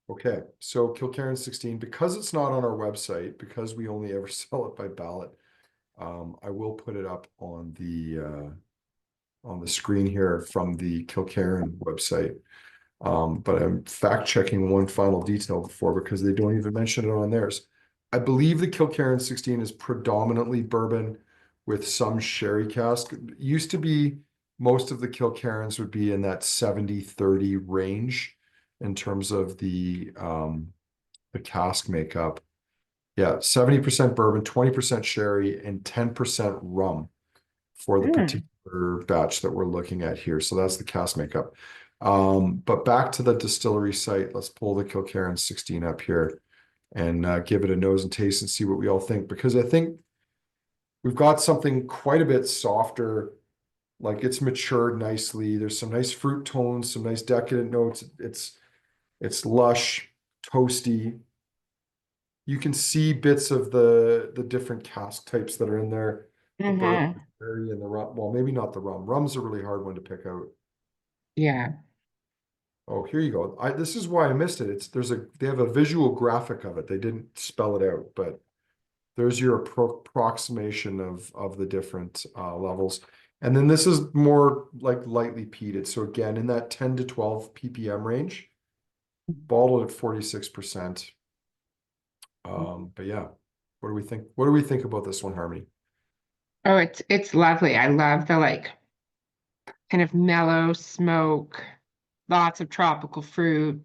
Okay. So Kilkerran 16, because it's not on our website, because we only ever sell it by ballot, I will put it up on the screen here from the Kilkerran website. But I'm fact checking one final detail before, because they don't even mention it on theirs. I believe the Kilkerran 16 is predominantly bourbon with some sherry cask. It used to be most of the Kilkerrans would be in that 70-30 range in terms of the cask makeup. Yeah, 70% bourbon, 20% sherry, and 10% rum for the Mm. particular batch that we're looking at here. So that's the cask makeup. But back to the distillery site, let's pull the Kilkerran 16 up here and give it a nose and taste and see what we all think. Because I think we've got something quite a bit softer, like it's matured nicely. There's some nice fruit tones, some nice decadent notes. It's lush, toasty. You can see bits of the different cask types that are in there. The bourbon, Hmm. the sherry, and the rum. Well, maybe not the rum. Rum's a really hard one to pick out. Yeah. Oh, here you go. This is why I missed it. They have a visual graphic of it. They didn't spell it out, but there's your approximation of the different levels. And then this is more like lightly peated. So again, in that 10 to 12 ppm range, bottled at 46%. But yeah, what do we think? What do we think about this one, Harmony? Oh, it's lovely. I love the like kind of mellow smoke, lots of tropical fruit,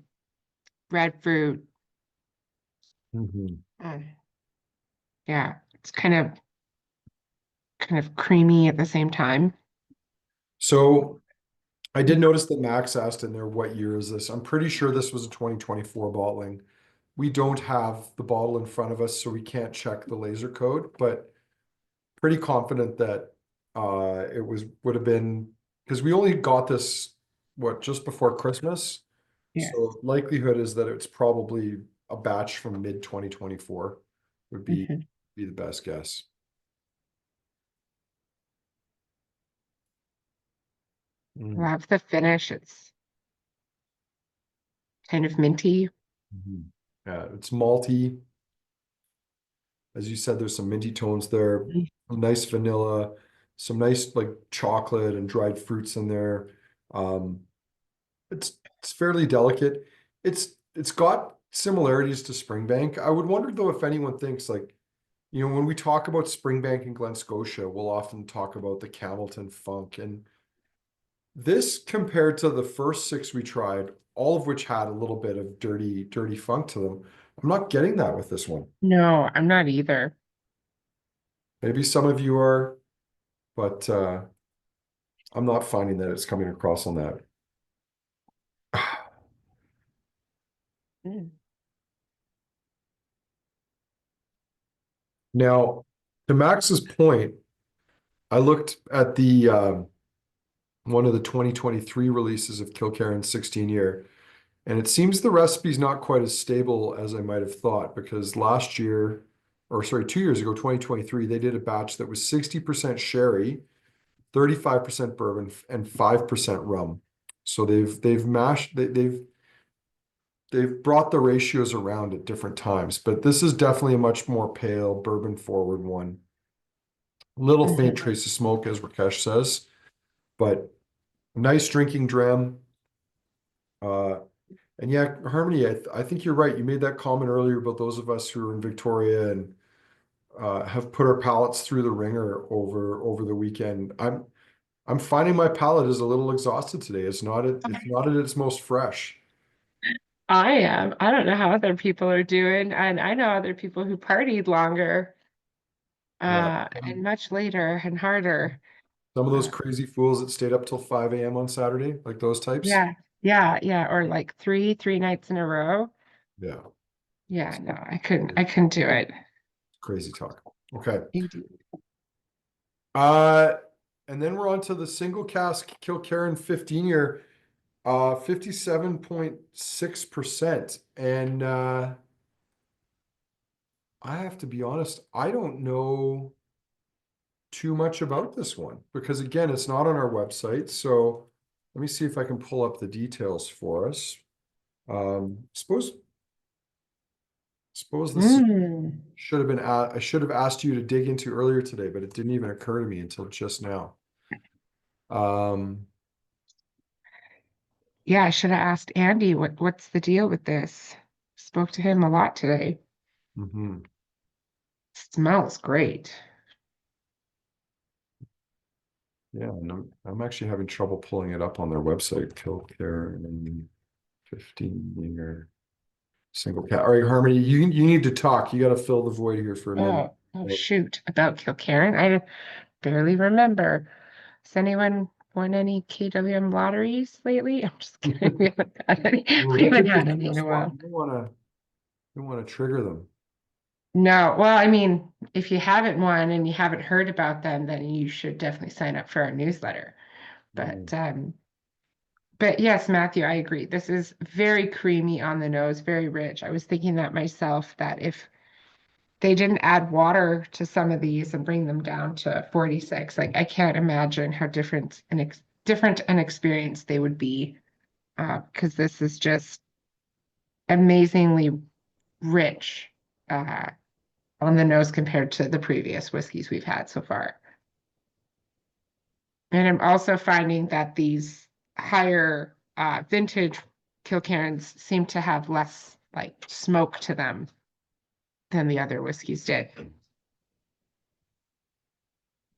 red fruit. Mhm. Mm, yeah, it's kind of creamy at the same time. So I did notice that Max asked in there, what year is this? I'm pretty sure this was a 2024 bottling. We don't have the bottle in front of us, so we can't check the laser code, but pretty confident that it would have been because we only got this what just before Christmas. Yeah. So likelihood is that it's probably a batch from mid 2024 would Mhm. be the best guess. Mm. Love the finish. It's kind of minty. Mhm. Yeah, it's malty. As you said, there's some minty tones there, Mm. a nice vanilla, some nice like chocolate and dried fruits in there. Um, it's fairly delicate. It's got similarities to Springbank. I would wonder though if anyone thinks like, when we talk about Springbank and Glen Scotia, we'll often talk about the Campbellton funk. And this compared to the first six we tried, all of which had a little bit of dirty funk to them. I'm not getting that with this one. No, I'm not either. Maybe some of you are, but I'm not finding that it's coming across on that. Mm. Now, to Max's point, I looked at the one of the 2023 releases of Kilkerran 16 year, and it seems the recipe's not quite as stable as I might have thought because last year, or sorry, 2 years ago, 2023, they did a batch that was 60% sherry, 35% bourbon, and 5% rum. So they've brought the ratios around at different times, but this is definitely a much more pale bourbon forward one. Little faint Mhm. trace of smoke, as Rakesh says, but nice drinking dram. Uh, and yeah, Harmony, I think you're right. You made that comment earlier about those of us who are in Victoria and have put our palates through the ringer over the weekend. I'm finding my palate is a little exhausted today. It's not at its most fresh. I am. I don't know how other people are doing, and I know other people who partied longer, Yeah. and much later and harder. Some of those Uh, crazy fools that stayed up till 5 a.m. on Saturday, like those types. yeah, yeah, or like three nights in a row. Yeah, Yeah, no, I couldn't do it. crazy talk. Okay. Indeed. Uh, and then we're on to the single cask Kilkerran 15 year, 57.6%. And I have to be honest, I don't know too much about this one because again, it's not on our website. So let me see if I can pull up the details for us. Suppose this Mm. should have been I should have asked you to dig into earlier today, but it didn't even occur to me until just now. Um, Yeah, I should have asked Andy what's the deal with this. Spoke to him a lot today. mhm. Smells great. Yeah, and I'm actually having trouble pulling it up on their website. Kilkerran 15-year single cat. All right, Harmony, you need to talk. You got to fill the void here for a minute. Oh, shoot, about Kilkerran. I barely remember. Has anyone won any KWM lotteries lately? I'm just kidding. We haven't had any. Well, We you haven't could had just any in guess a what? while. You don't want to trigger them. No, well, I mean, if you haven't won and you haven't heard about them, then you should definitely sign up for our newsletter. Mm, But yes, Matthew, I agree. This is very creamy on the nose, very rich. I was thinking that myself, that if they didn't add water to some of these and bring them down to 46, like I can't imagine how different an experience they would be. Because this is just amazingly rich uh, on the nose compared to the previous whiskeys we've had so far. And I'm also finding that these higher vintage Kilkerrans seem to have less like smoke to them than the other whiskeys did.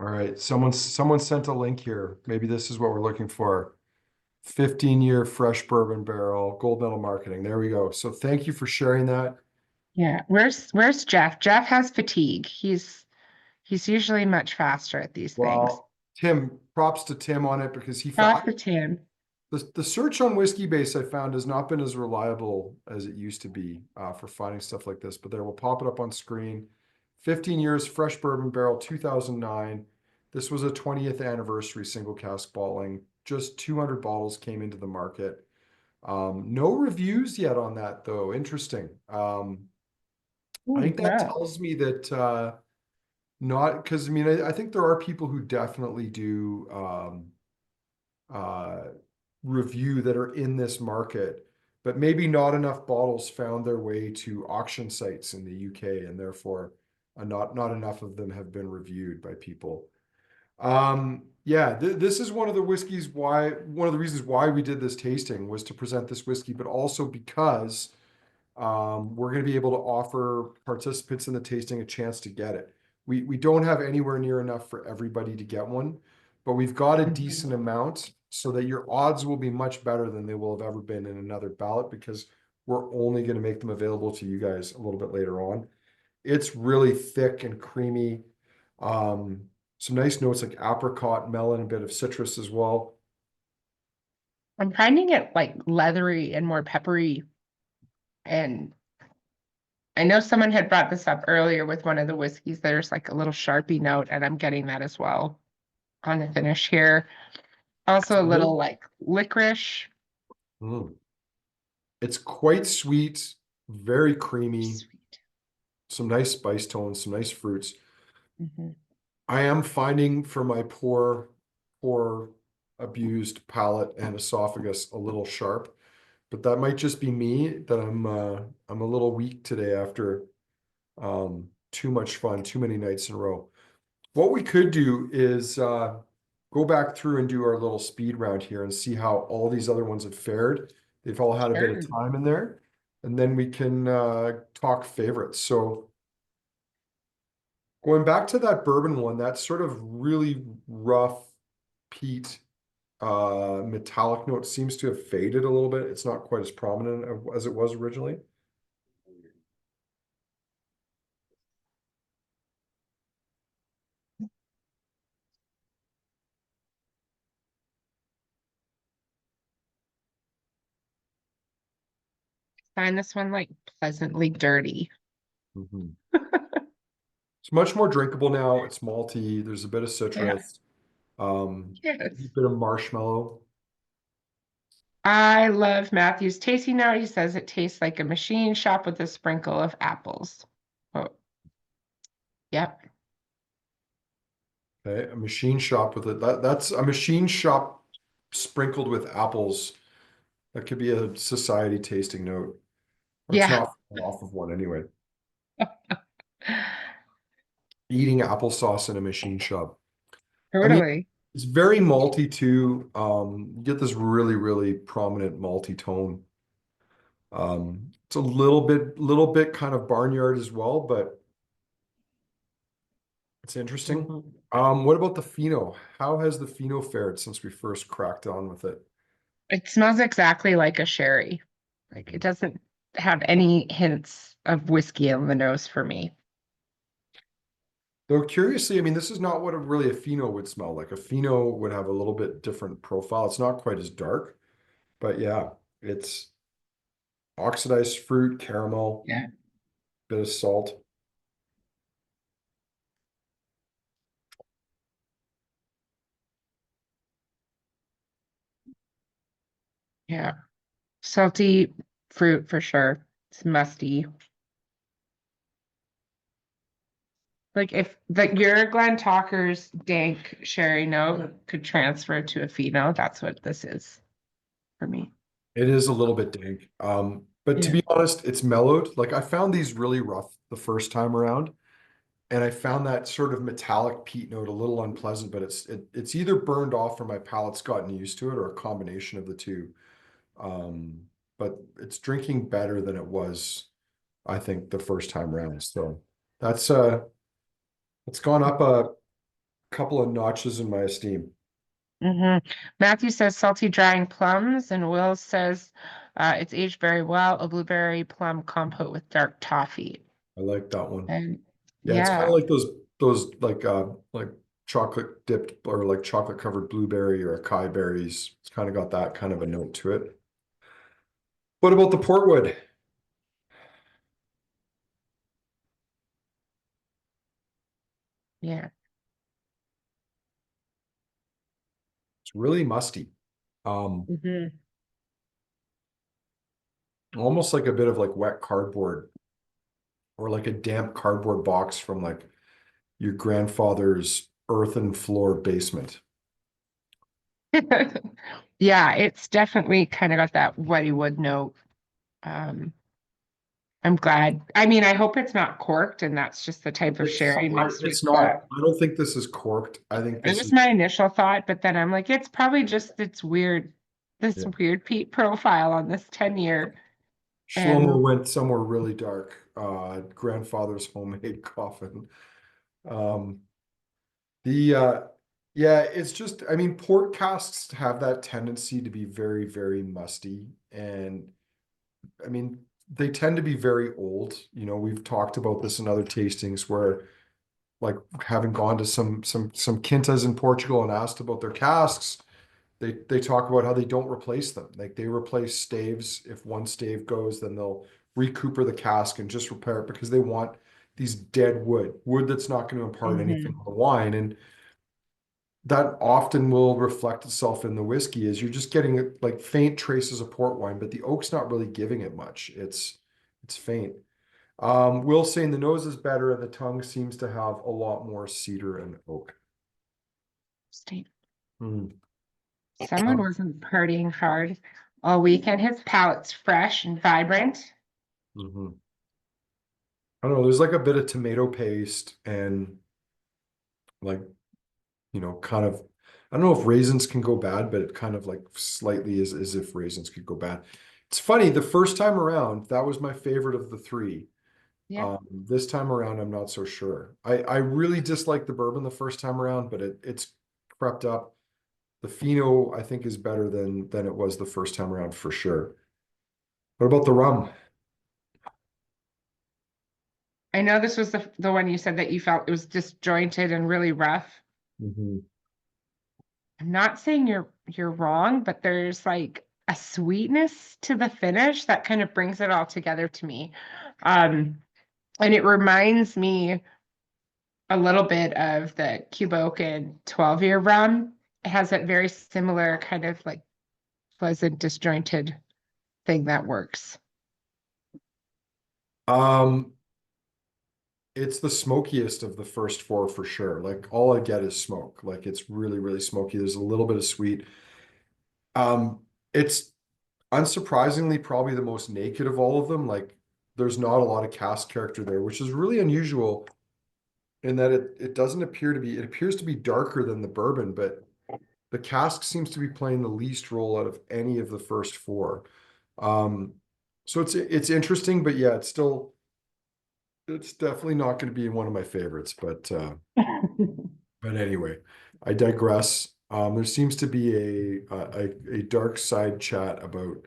All right, someone sent a link here. Maybe this is what we're looking for. 15-year fresh bourbon barrel, gold medal marketing. There we go. So thank you for sharing that. Yeah. Where's Jeff? Jeff has fatigue. He's usually much faster at these things. Well, Tim, props to Tim on it because he found Talk to Tim. the search on Whiskey Base I found has not been as reliable as it used to be for finding stuff like this. But there, we'll pop it up on screen. 15 years fresh bourbon barrel, 2009. This was a 20th anniversary single cask bottling. Just 200 bottles came into the market. No reviews yet on that though. Interesting. I Ooh, think that yeah. tells me that not because I mean I think there are people who definitely do uh, review that are in this market, but maybe not enough bottles found their way to auction sites in the UK, and therefore not enough of them have been reviewed by people. Yeah, this is one of the whiskeys why one of the reasons why we did this tasting was to present this whiskey, but also because we're going to be able to offer participants in the tasting a chance to get it. We don't have anywhere near enough for everybody to get one, but we've got a Mhm. decent amount so that your odds will be much better than they will have ever been in another ballot because we're only going to make them available to you guys a little bit later on. It's really thick and creamy. Um, some nice notes like apricot, melon, a bit of citrus as well. I'm finding it like leathery and more peppery. And I know someone had brought this up earlier with one of the whiskeys. There's like a little Sharpie note, and I'm getting that as well on the finish here. It's Also a a little, little like licorice. mm. It's quite sweet, very creamy, Sweet. some nice spice tones, some nice fruits. Mhm. I am finding for my poor abused palate and esophagus a little sharp, but that might just be me that I'm a little weak today after too much fun, too many nights in a row. What we could do is go back through and do our little speed round here and see how all these other ones have fared. They've all had a bit of Sure. time in there, and then we can talk favorites. So going back to that bourbon one, that sort of really rough peat metallic note seems to have faded a little bit. It's not quite as prominent as it was originally. Find this one like pleasantly dirty. Mhm. It's much more drinkable now. It's malty. There's a bit of Yeah. citrus, a Yes. bit of marshmallow. I love Matthew's tasting note. He says it tastes like a machine shop with a sprinkle of apples. Oh, yep. Okay, a machine shop with it. That's a machine shop sprinkled with apples. That could be a society tasting note, or it's Yeah. not off of one anyway. Eating applesauce in a machine shop. I mean, Totally. it's very malty too. You get this really prominent malty tone. It's a little bit kind of barnyard as well, but it's interesting. Mhm. What about the Fino? How has the Fino fared since we first cracked on with it? It smells exactly like a sherry. Like it doesn't have any hints of whiskey on the nose for me. Though curiously, I mean, this is not what really a Fino would smell like. A Fino would have a little bit different profile. It's not quite as dark, but yeah, it's oxidized fruit, caramel, Yeah. bit of salt. Yeah. Salty fruit for sure. It's musty. Like if your Glen Talker's dank sherry note could transfer to a Fino, that's what this is for me. It is a little bit dank. But to Yeah. be honest, it's mellowed. Like I found these really rough the first time around, and I found that sort of metallic peat note a little unpleasant, but it's either burned off or my palate's gotten used to it, or a combination of the two. Um, but it's drinking better than it was, I think, the first time around. So that's it's gone up a couple of notches in my esteem. Matthew says salty drying plums, and Will says it's aged very well. A blueberry plum compote with dark toffee. I like that one. And Yeah, it's kind yeah, of like those like chocolate dipped or like chocolate covered blueberry or acai berries. It's kind of got that kind of a note to it. What about the portwood? yeah. It's really musty. Um, hmm Almost like a bit of like wet cardboard or like a damp cardboard box from like your grandfather's earthen floor basement. Yeah, it's definitely kind of got that Weddy Wood note. Um, I'm glad. I mean, I hope it's not corked, and that's just the type of sherry mixed with It's not. the. I don't think this is corked. I think It this was is, my initial thought, but then I'm like, it's probably just it's weird, this yeah. weird peat profile on this 10-year. Shlomo And went somewhere really dark. Grandfather's homemade coffin. Um, the yeah, it's just, I mean, port casks have that tendency to be very, very musty. And I mean, they tend to be very old. You know, we've talked about this in other tastings where, like, having gone to some quintas in Portugal and asked about their casks, they talk about how they don't replace them. Like they replace staves. If one stave goes, then they'll recooper the cask and just repair it because they want these dead wood that's not going to impart anything Mhm. on the wine. And that often will reflect itself in the whiskey is you're just getting like faint traces of port wine, but the oak's not really giving it much. It's faint. Will saying the nose is better and the tongue seems to have a lot more cedar and oak. Mm. Someone wasn't partying hard all weekend. His palate's fresh and vibrant. Mhm. I don't know, there's like a bit of tomato paste and like, kind of, I don't know if raisins can go bad, but it kind of like slightly is as if raisins could go bad. It's funny, the first time around, that was my favorite of the three. Yeah. This time around, I'm not so sure. I really disliked the bourbon the first time around, but it's crept up. The Fino, I think, is better than it was the first time around for sure. What about the rum? I know this was the one you said that you felt it was disjointed and really rough. Mhm. I'm not saying you're wrong, but there's like a sweetness to the finish that kind of brings it all together to me. Um, and it reminds me a little bit of the Cuba and 12-year rum. It has that very similar kind of like pleasant, disjointed thing that works. Um, it's the smokiest of the first four for sure. Like all I get is smoke. Like it's really, really smoky. There's a little bit of sweet. It's unsurprisingly probably the most naked of all of them. Like there's not a lot of cast character there, which is really unusual in that it doesn't appear to be, it appears to be darker than the bourbon, but the cask seems to be playing the least role out of any of the first four. Um, so it's interesting, but yeah, it's definitely not going to be one of my favorites. But anyway, I digress. There seems to be a dark side chat about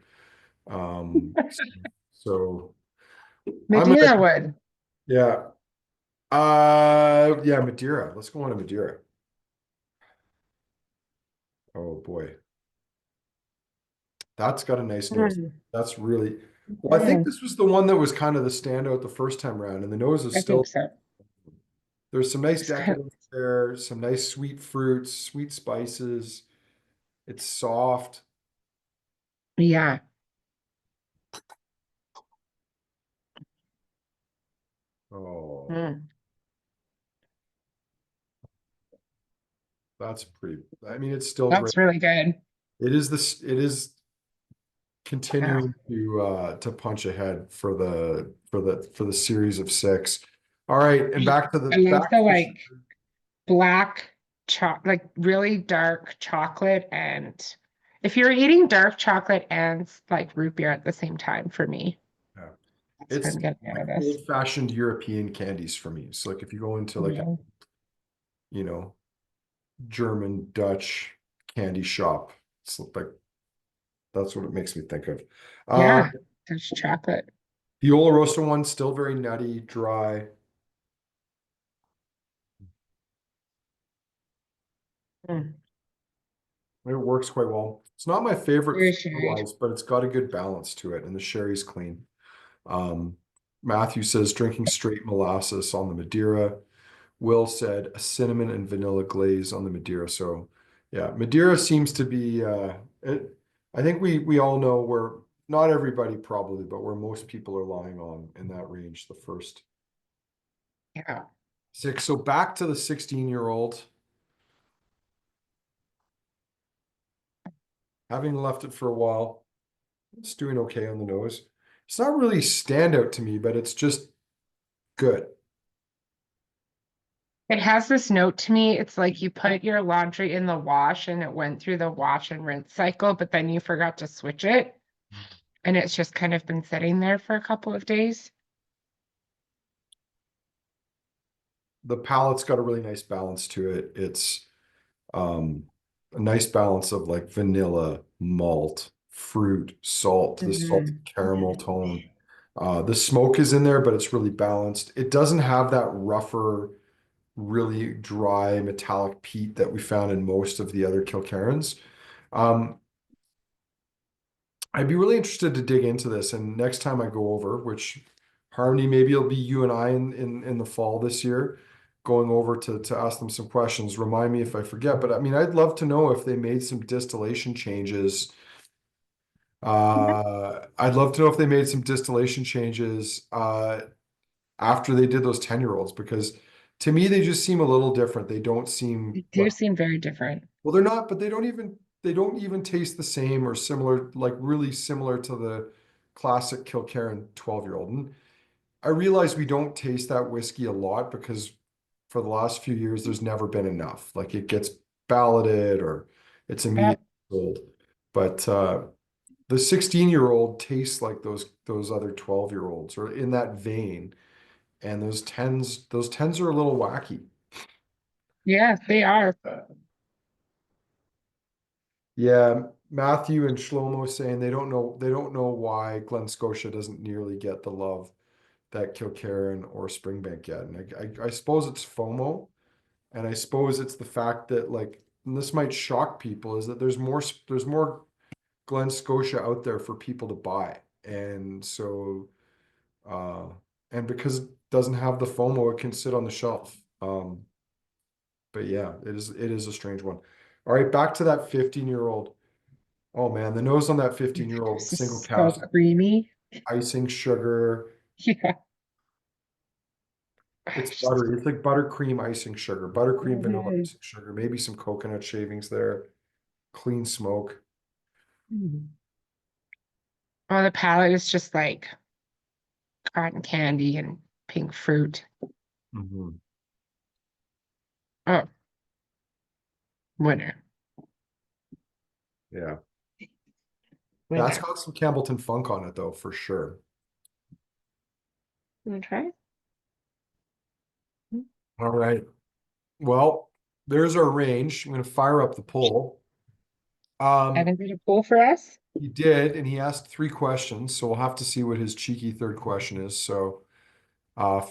so I'm gonna Madeira Wood. yeah yeah Madeira. Let's go on to Madeira. Oh boy, that's got a nice nose. Mm, That's really well. I think mm, this was the one that was kind of the standout the first time around, and the nose is I think still so. there's some nice So, decadence there, some nice sweet fruits, sweet spices. It's soft. yeah. Oh, Mm, that's pretty. I mean, it's still great. that's really good. It is Yeah. continuing to punch ahead for the series of six. All right, and I love back the to the like black like really dark chocolate, and if you're eating dark chocolate and like root beer at the same time, for me, yeah. that's what It's I'm getting out like of this. old-fashioned European candies for me. So like if you go into like a, Yeah. you know, German, Dutch candy shop, it's like that's what it makes me think of. Uh Yeah, there's chocolate. the Oloroso one still very nutty, dry. Mm. It works quite well. It's not my favorite Very sherry. wise, but it's got a good balance to it, and the sherry's clean. Um, Matthew says drinking straight molasses on the Madeira. Will said a cinnamon and vanilla glaze on the Madeira. So yeah, Madeira seems to be I think we all know where not everybody probably, but where most people are lying on in that range, the first Yeah. six. So back to the 16-year-old, having left it for a while, it's doing okay on the nose. It's not really standout to me, but it's just good. It has this note to me. It's like you put your laundry in the wash and it went through the wash and rinse cycle, but then you forgot to switch it. And it's just kind of been sitting there for a couple of days. The palate's got a really nice balance to it. It's a nice balance of like vanilla, malt, fruit, salt, the salty Mhm. caramel tone. The smoke is in there, but it's really balanced. It doesn't have that rougher, really dry metallic peat that we found in most of the other Kilkerrans. Um, I'd be really interested to dig into this, and next time I go over, which Harmony, maybe it'll be you and I in the fall this year, going over to ask them some questions. Remind me if I forget, but I mean, I'd love to know if they made some distillation changes. I'd love to know if they made some distillation changes after they did those 10-year-olds, because to me they just seem a little different. They don't seem They do like, seem very different. well, they're not, but they don't even taste the same or similar, like really similar to the classic Kilkerran 12-year-old. And I realize we don't taste that whiskey a lot because for the last few years there's never been enough. Like it gets balloted or it's Uh, immediately sold. But the 16-year-old tastes like those other 12-year-olds or in that vein. And those tens are a little wacky. yeah, they are. Yeah, Matthew and Shlomo saying they don't know why Glen Scotia doesn't nearly get the love that Kilkerran or Springbank get. And I suppose it's FOMO, and I suppose it's the fact that like, and this might shock people, is that there's more Glen Scotia out there for people to buy. And so uh and because it doesn't have the FOMO, it can sit on the shelf. But yeah, it is a strange one. All right, back to that 15-year-old. Oh man, the nose on that 15-year-old This single is so cask, creamy. icing sugar. Yeah. It's buttery. It's like buttercream icing sugar, buttercream vanilla Mhm. icing sugar, maybe some coconut shavings there, clean smoke. Oh, the palette is just like cotton candy and pink fruit. Mhm. Oh, winner, Yeah. That's winner. got some Campbellton funk on it though, for sure. You wanna try? All right. Well, there's our range. I'm gonna fire up the poll. Evan did a pool for us. He did, and he asked 3 questions, so we'll have to see what his cheeky third question is. So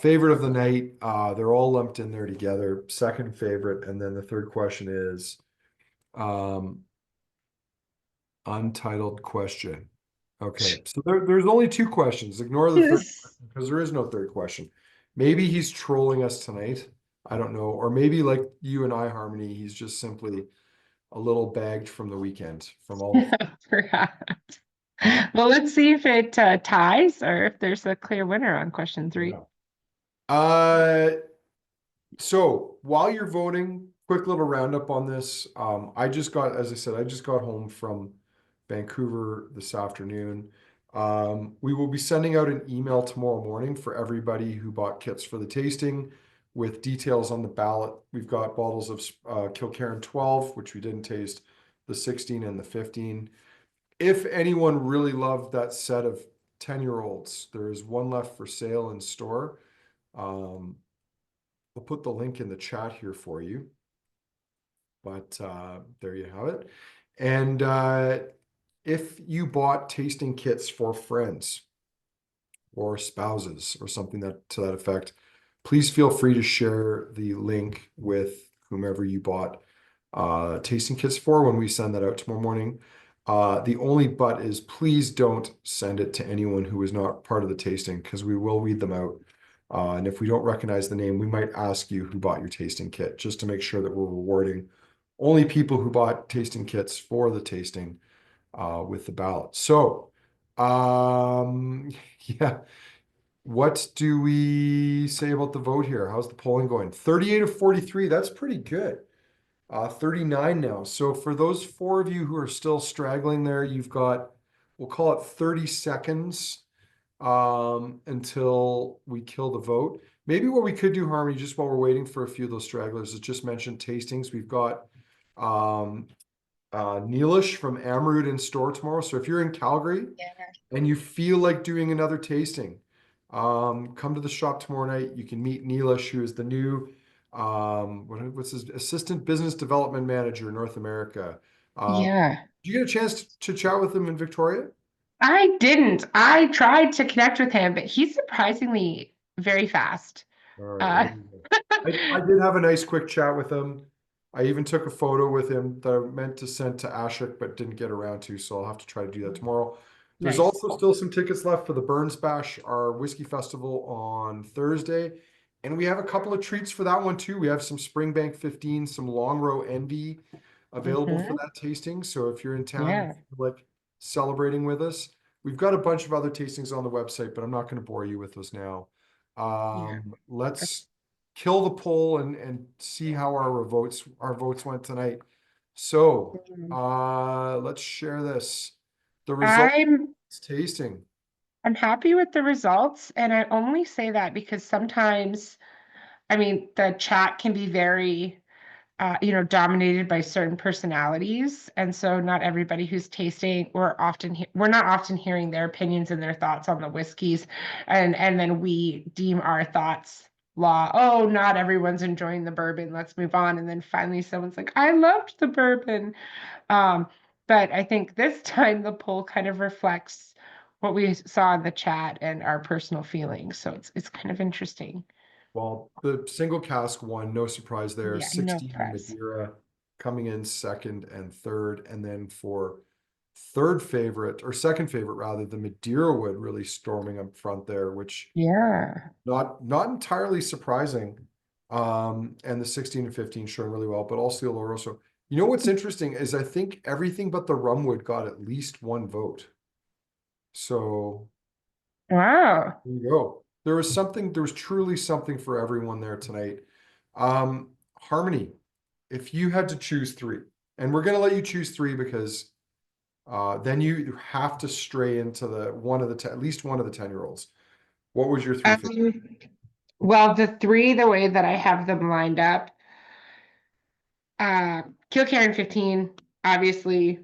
favorite of the night, they're all lumped in there together. Second favorite, and then the third question is um, untitled question. Okay, so there's only 2 questions. Ignore the third Yes. question because there is no third question. Maybe he's trolling us tonight. I don't know. Or maybe like you and I, Harmony, he's just simply a little bagged from the weekend from all the. Perhaps. Uh, Well, let's see if it ties or if there's a clear winner on question three. yeah. Uh, So while you're voting, quick little roundup on this. As I said, I just got home from Vancouver this afternoon. We will be sending out an email tomorrow morning for everybody who bought kits for the tasting with details on the ballot. We've got bottles of Kilkerran 12, which we didn't taste, the 16 and the 15. If anyone really loved that set of 10-year-olds, there is one left for sale in store. I'll put the link in the chat here for you. But there you have it. And if you bought tasting kits for friends or spouses or something that to that effect, please feel free to share the link with whomever you bought tasting kits for when we send that out tomorrow morning. The only but is please don't send it to anyone who is not part of the tasting because we will read them out. And if we don't recognize the name, we might ask you who bought your tasting kit just to make sure that we're rewarding only people who bought tasting kits for the tasting with the ballot. So, yeah, what do we say about the vote here? How's the polling going? 38 of 43, that's pretty good. 39 now. So for those four of you who are still straggling there, you've got, we'll call it 30 seconds until we kill the vote. Maybe what we could do, Harmony, just while we're waiting for a few of those stragglers, is just mention tastings. We've got Neelish from Amrood in store tomorrow. So if you're in Calgary and you feel like doing another tasting, come to the shop tomorrow night. You can meet Neelish, who is the new what's his assistant business development manager in North America. Yeah. Did you get a chance to chat with him in Victoria? I didn't. I tried to connect with him, but he's surprisingly very fast. All right. Uh, I did have a nice quick chat with him. I even took a photo with him that I meant to send to Ashik, but didn't get around to, so I'll have to try to do that tomorrow. There's nice. also still some tickets left for the Burns Bash, our whiskey festival on Thursday. And we have a couple of treats for that one too. We have some Springbank 15, some Long Row Envy available for Hmm. that tasting. So if you're in town and Yeah. like celebrating with us, we've got a bunch of other tastings on the website, but I'm not going to bore you with those now. Yeah. Let's kill the poll and see how our votes went tonight. So Mhm. let's share this. The results I'm tasting. I'm happy with the results, and I only say that because sometimes, I mean, the chat can be very dominated by certain personalities. And so not everybody who's tasting, we're not often hearing their opinions and their thoughts on the whiskeys. And then we deem our thoughts law. Oh, not everyone's enjoying the bourbon. Let's move on. And then finally someone's like, I loved the bourbon. Um, but I think this time the poll kind of reflects what we saw in the chat and our personal feelings. So it's kind of interesting. Well, the single cask won, no surprise there. Yeah, no 16 press. Madeira coming in second and third. And then for third favorite or second favorite rather, the Madeira Wood really storming up front there, which Yeah. not entirely surprising. And the 16 and 15 showing really well, but also the Oloroso. You know what's interesting is I think everything but the Rum Wood got at least one vote. So Wow. there you go. There was truly something for everyone there tonight. Harmony, if you had to choose three, and we're gonna let you choose three because then you have to stray into the one of the at least one of the 10-year-olds. What was your three favorite? Um, well, the three, the way that I have them lined up, uh, Kilkerran 15, obviously,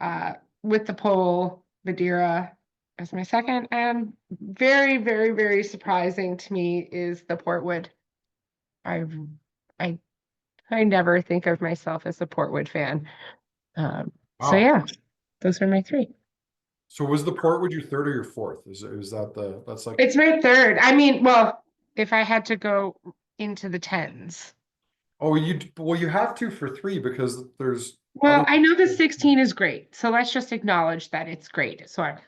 uh, with the pole, Madeira as my second, and very, very, very surprising to me is the Portwood. I, I, I never think of myself as a Portwood fan. So Wow. yeah, those are my three. So was the Portwood your third or your fourth? Is that that's like It's my third. I mean, well, if I had to go into the tens. oh you have to for three because there's Well, other I know the 16 is great, so let's just acknowledge that it's great. So I'm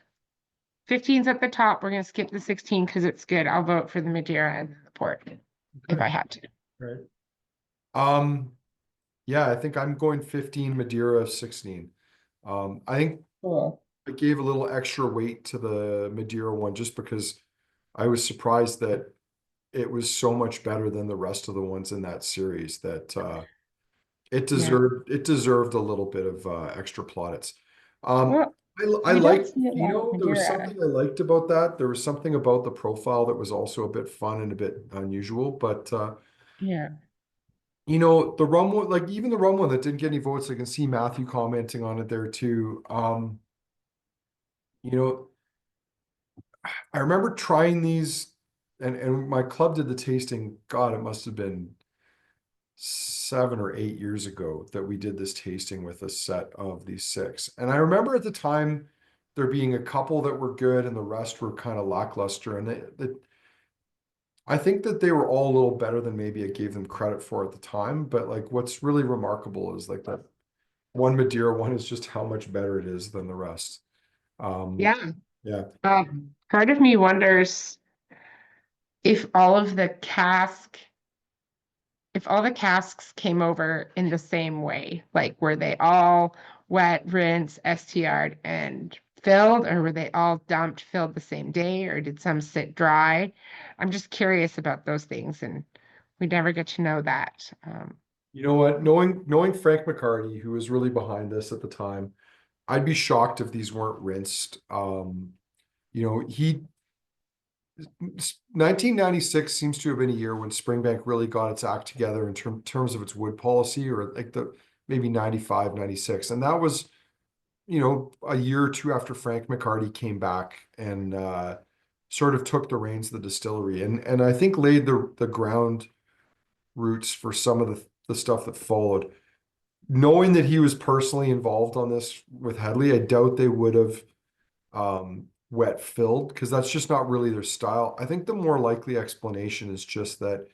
15's at the top. We're gonna skip the 16 because it's good. I'll vote for the Madeira and the port if okay, I had to. right. Um yeah, I think I'm going 15 Madeira 16. I think Cool. I gave a little extra weight to the Madeira one just because I was surprised that it was so much better than the rest of the ones in that series that it Yeah. deserved a little bit of extra plaudits. Um, Well, I You don't liked see a lot of Fino. There was Madeira. something I liked about that. There was something about the profile that was also a bit fun and a bit unusual. But Yeah. the rum one, like even the rum one that didn't get any votes, I can see Matthew commenting on it there too. You know, I remember trying these, and my club did the tasting. God, it must have been 7 or 8 years ago that we did this tasting with a set of these six. And I remember at the time there being a couple that were good and the rest were kind of lackluster. And I think that they were all a little better than maybe I gave them credit for at the time. But like what's really remarkable is like that one Madeira one is just how much better it is than the rest. Um, Yeah. yeah. Part of me wonders if all of the cask, if all the casks came over in the same way, like were they all wet, rinse, STR'd, and filled, or were they all dumped, filled the same day, or did some sit dry? I'm just curious about those things, and we never get to know that. You know what? Knowing Frank McCarty, who was really behind this at the time, I'd be shocked if these weren't rinsed. He 1996 seems to have been a year when Springbank really got its act together in terms of its wood policy, or like the maybe 95, 96. And that was, a year or two after Frank McCarty came back and sort of took the reins of the distillery and I think laid the ground roots for some of the stuff that followed. Knowing that he was personally involved on this with Hedley, I doubt they would have wet filled because that's just not really their style. I think the more likely explanation is just that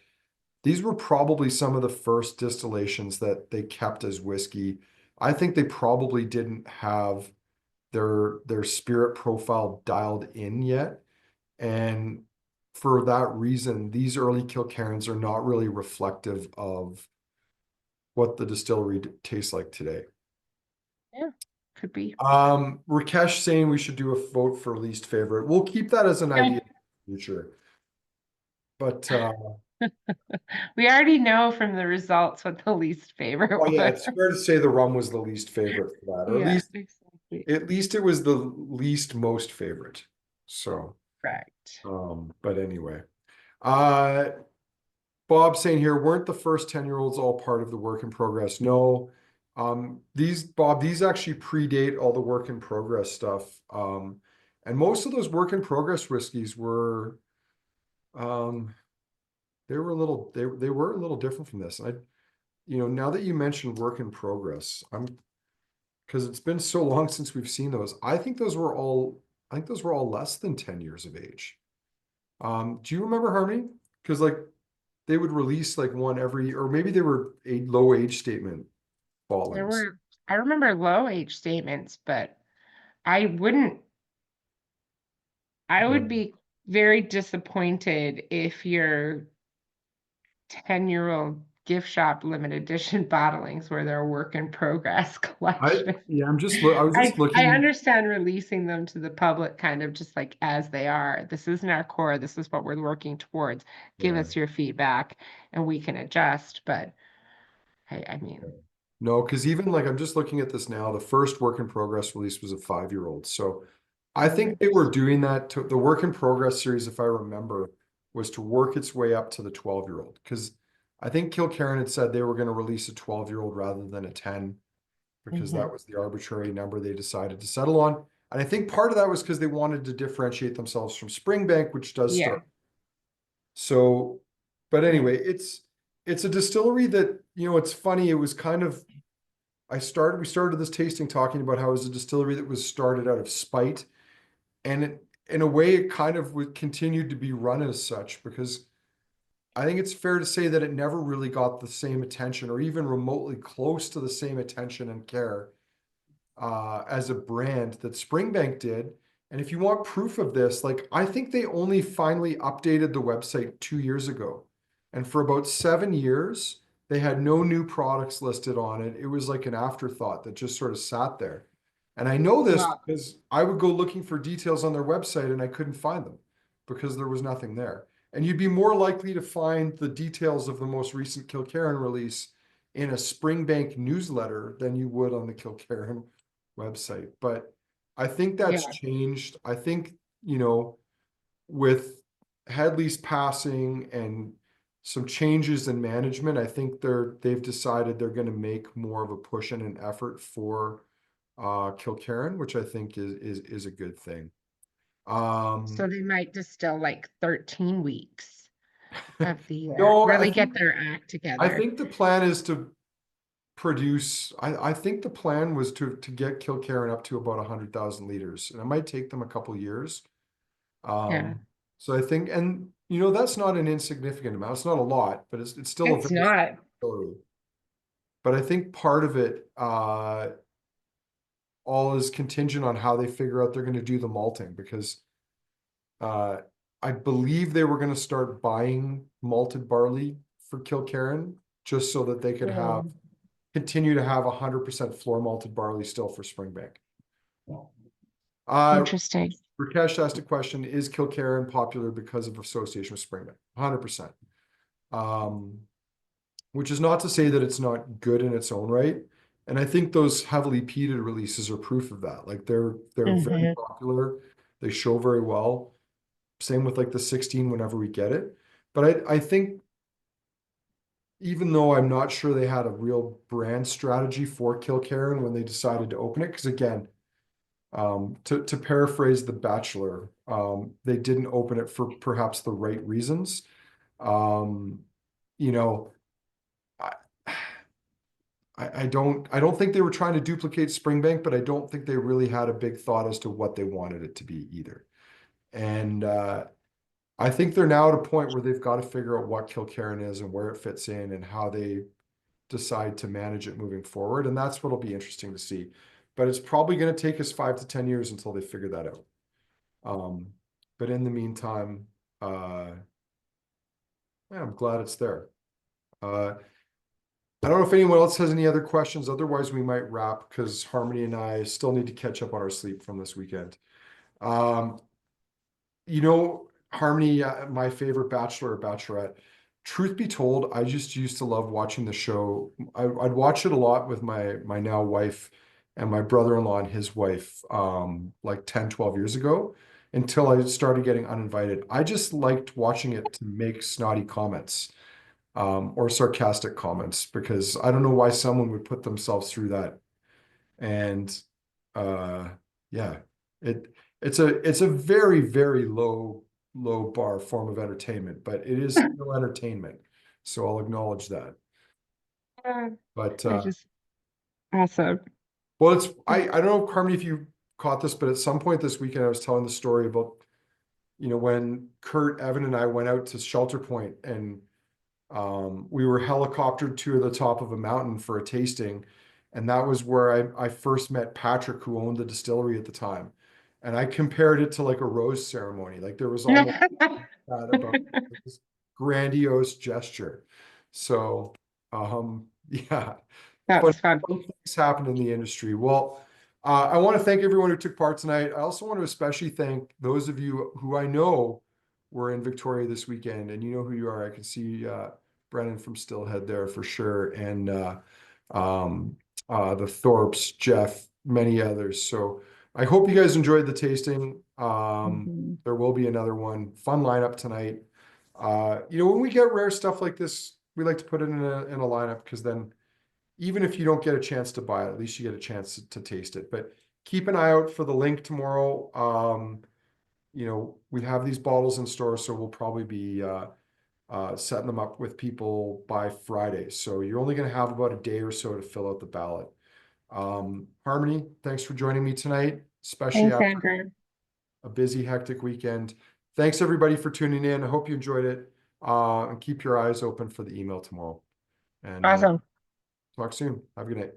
these were probably some of the first distillations that they kept as whiskey. I think they probably didn't have their spirit profile dialed in yet. And for that reason, these early Kilkerrans are not really reflective of what the distillery tastes like today. Yeah, could be. Rakesh saying we should do a vote for least favorite. We'll keep that as an idea Okay. in the future. But We already know from the results what the least favorite oh yeah, was. it's fair to say the rum was the least favorite for that, or Yeah, exactly. at least it was the least most favorite. So, Correct. but anyway. Uh Bob saying here, weren't the first 10-year-olds all part of the work in progress? No. These actually predate all the work in progress stuff. And most of those work in progress whiskeys were um they were a little different from this. Now that you mentioned work in progress, because it's been so long since we've seen those. I think those were all less than 10 years of age. Do you remember, Harmony? Because like they would release like one every, or maybe they were a low age statement There bottlings. were, I remember low age statements, but I wouldn't, I Yeah. would be very disappointed if your 10-year-old gift shop limited edition bottlings were their work in progress collection. I was just I looking. understand releasing them to the public kind of just like as they are. This isn't our core. This is what we're working towards. Give Yeah. us your feedback and we can adjust. But I mean, No, because even like I'm just looking at this now, the first work in progress release was a 5-year-old. So I oh, think they were nice. doing that to the work in progress series, if I remember, was to work its way up to the 12-year-old. Because I think Kilkerran had said they were going to release a 12-year-old rather than a 10, because Hmm. that was the arbitrary number they decided to settle on. And I think part of that was because they wanted to differentiate themselves from Springbank, which does Yeah, start. So, but yeah. anyway, it's a distillery that, it's funny, it was kind of we started this tasting talking about how it was a distillery that was started out of spite. And in a way, it kind of would continued to be run as such because I think it's fair to say that it never really got the same attention or even remotely close to the same attention and care as a brand that Springbank did. And if you want proof of this, like I think they only finally updated the website 2 years ago. And for about 7 years, they had no new products listed on it. It was like an afterthought that just sort of sat there. And I know this Wow. because I would go looking for details on their website and I couldn't find them because there was nothing there. And you'd be more likely to find the details of the most recent Kilkerran release in a Springbank newsletter than you would on the Kilkerran website. But I think that's Yeah. changed. I think, you know, with Hedley's passing and some changes in management, I think they've decided they're going to make more of a push and an effort for Kilkerran, which I think is a good thing. So Um, they might distill like 13 weeks of the year, no, really get their act I together. think the plan is to produce. I think the plan was to get Kilkerran up to about 100,000 liters, and it might take them a couple years. Yeah. So I think, and you know, that's not an insignificant amount. It's not a lot, but it's still a It's very not. story. But I think part of it, all is contingent on how they figure out they're going to do the malting because uh, I believe they were going to start buying malted barley for Kilkerran just so that they could have Mm. continue to have 100% floor malted barley still for Springbank. Uh, Interesting. Rakesh asked a question: is Kilkerran popular because of association with Springbank? 100%. Um, which is not to say that it's not good in its own right. And I think those heavily peated releases are proof of that. Like they're very Hmm. popular. They show very well. Same with like the 16 whenever we get it. But I think even though I'm not sure they had a real brand strategy for Kilkerran when they decided to open it, because again, to paraphrase The Bachelor, they didn't open it for perhaps the right reasons. Um, you know, I, I don't think they were trying to duplicate Springbank, but I don't think they really had a big thought as to what they wanted it to be either. And I think they're now at a point where they've got to figure out what Kilkerran is and where it fits in and how they decide to manage it moving forward. And that's what'll be interesting to see. But it's probably going to take us 5 to 10 years until they figure that out. Um, but in the meantime, uh, yeah, I'm glad it's there. Uh, I don't know if anyone else has any other questions. Otherwise, we might wrap because Harmony and I still need to catch up on our sleep from this weekend. Um, you know, Harmony, my favorite bachelor or bachelorette. Truth be told, I just used to love watching the show. I'd watch it a lot with my now wife and my brother-in-law and his wife, like 10, 12 years ago, until I started getting uninvited. I just liked watching it to make snotty comments, or sarcastic comments because I don't know why someone would put themselves through that. And uh, yeah, it it's a very, very low bar form of entertainment, but it is still entertainment. So I'll acknowledge that. Yeah, But I just awesome. well, I don't know, Carmen, if you caught this, but at some point this weekend I was telling the story about, you know, when Kurt, Evan, and I went out to Shelter Point and we were helicoptered to the top of a mountain for a tasting. And that was where I first met Patrick, who owned the distillery at the time. And I compared it to like a rose ceremony. Like there was almost that about this grandiose gesture. So, yeah, fun, That's fun. fun things happen in the industry. Well, I want to thank everyone who took part tonight. I also want to especially thank those of you who I know were in Victoria this weekend, and you know who you are. I can see Brennan from Stillhead there for sure, and um, the Thorpes, Jeff, many others. So I hope you guys enjoyed the tasting. Mhm. There will be another one. Fun lineup tonight. You know, when we get rare stuff like this, we like to put it in a lineup because then even if you don't get a chance to buy it, at least you get a chance to taste it. But keep an eye out for the link tomorrow. You know, we have these bottles in store, so we'll probably be setting them up with people by Friday. So you're only going to have about a day or so to fill out the ballot. Harmony, thanks for joining me tonight, especially Thanks, after Andrew. a busy, hectic weekend. Thanks everybody for tuning in. I hope you enjoyed it. And keep your eyes open for the email tomorrow. And Awesome. talk soon. Have a good night.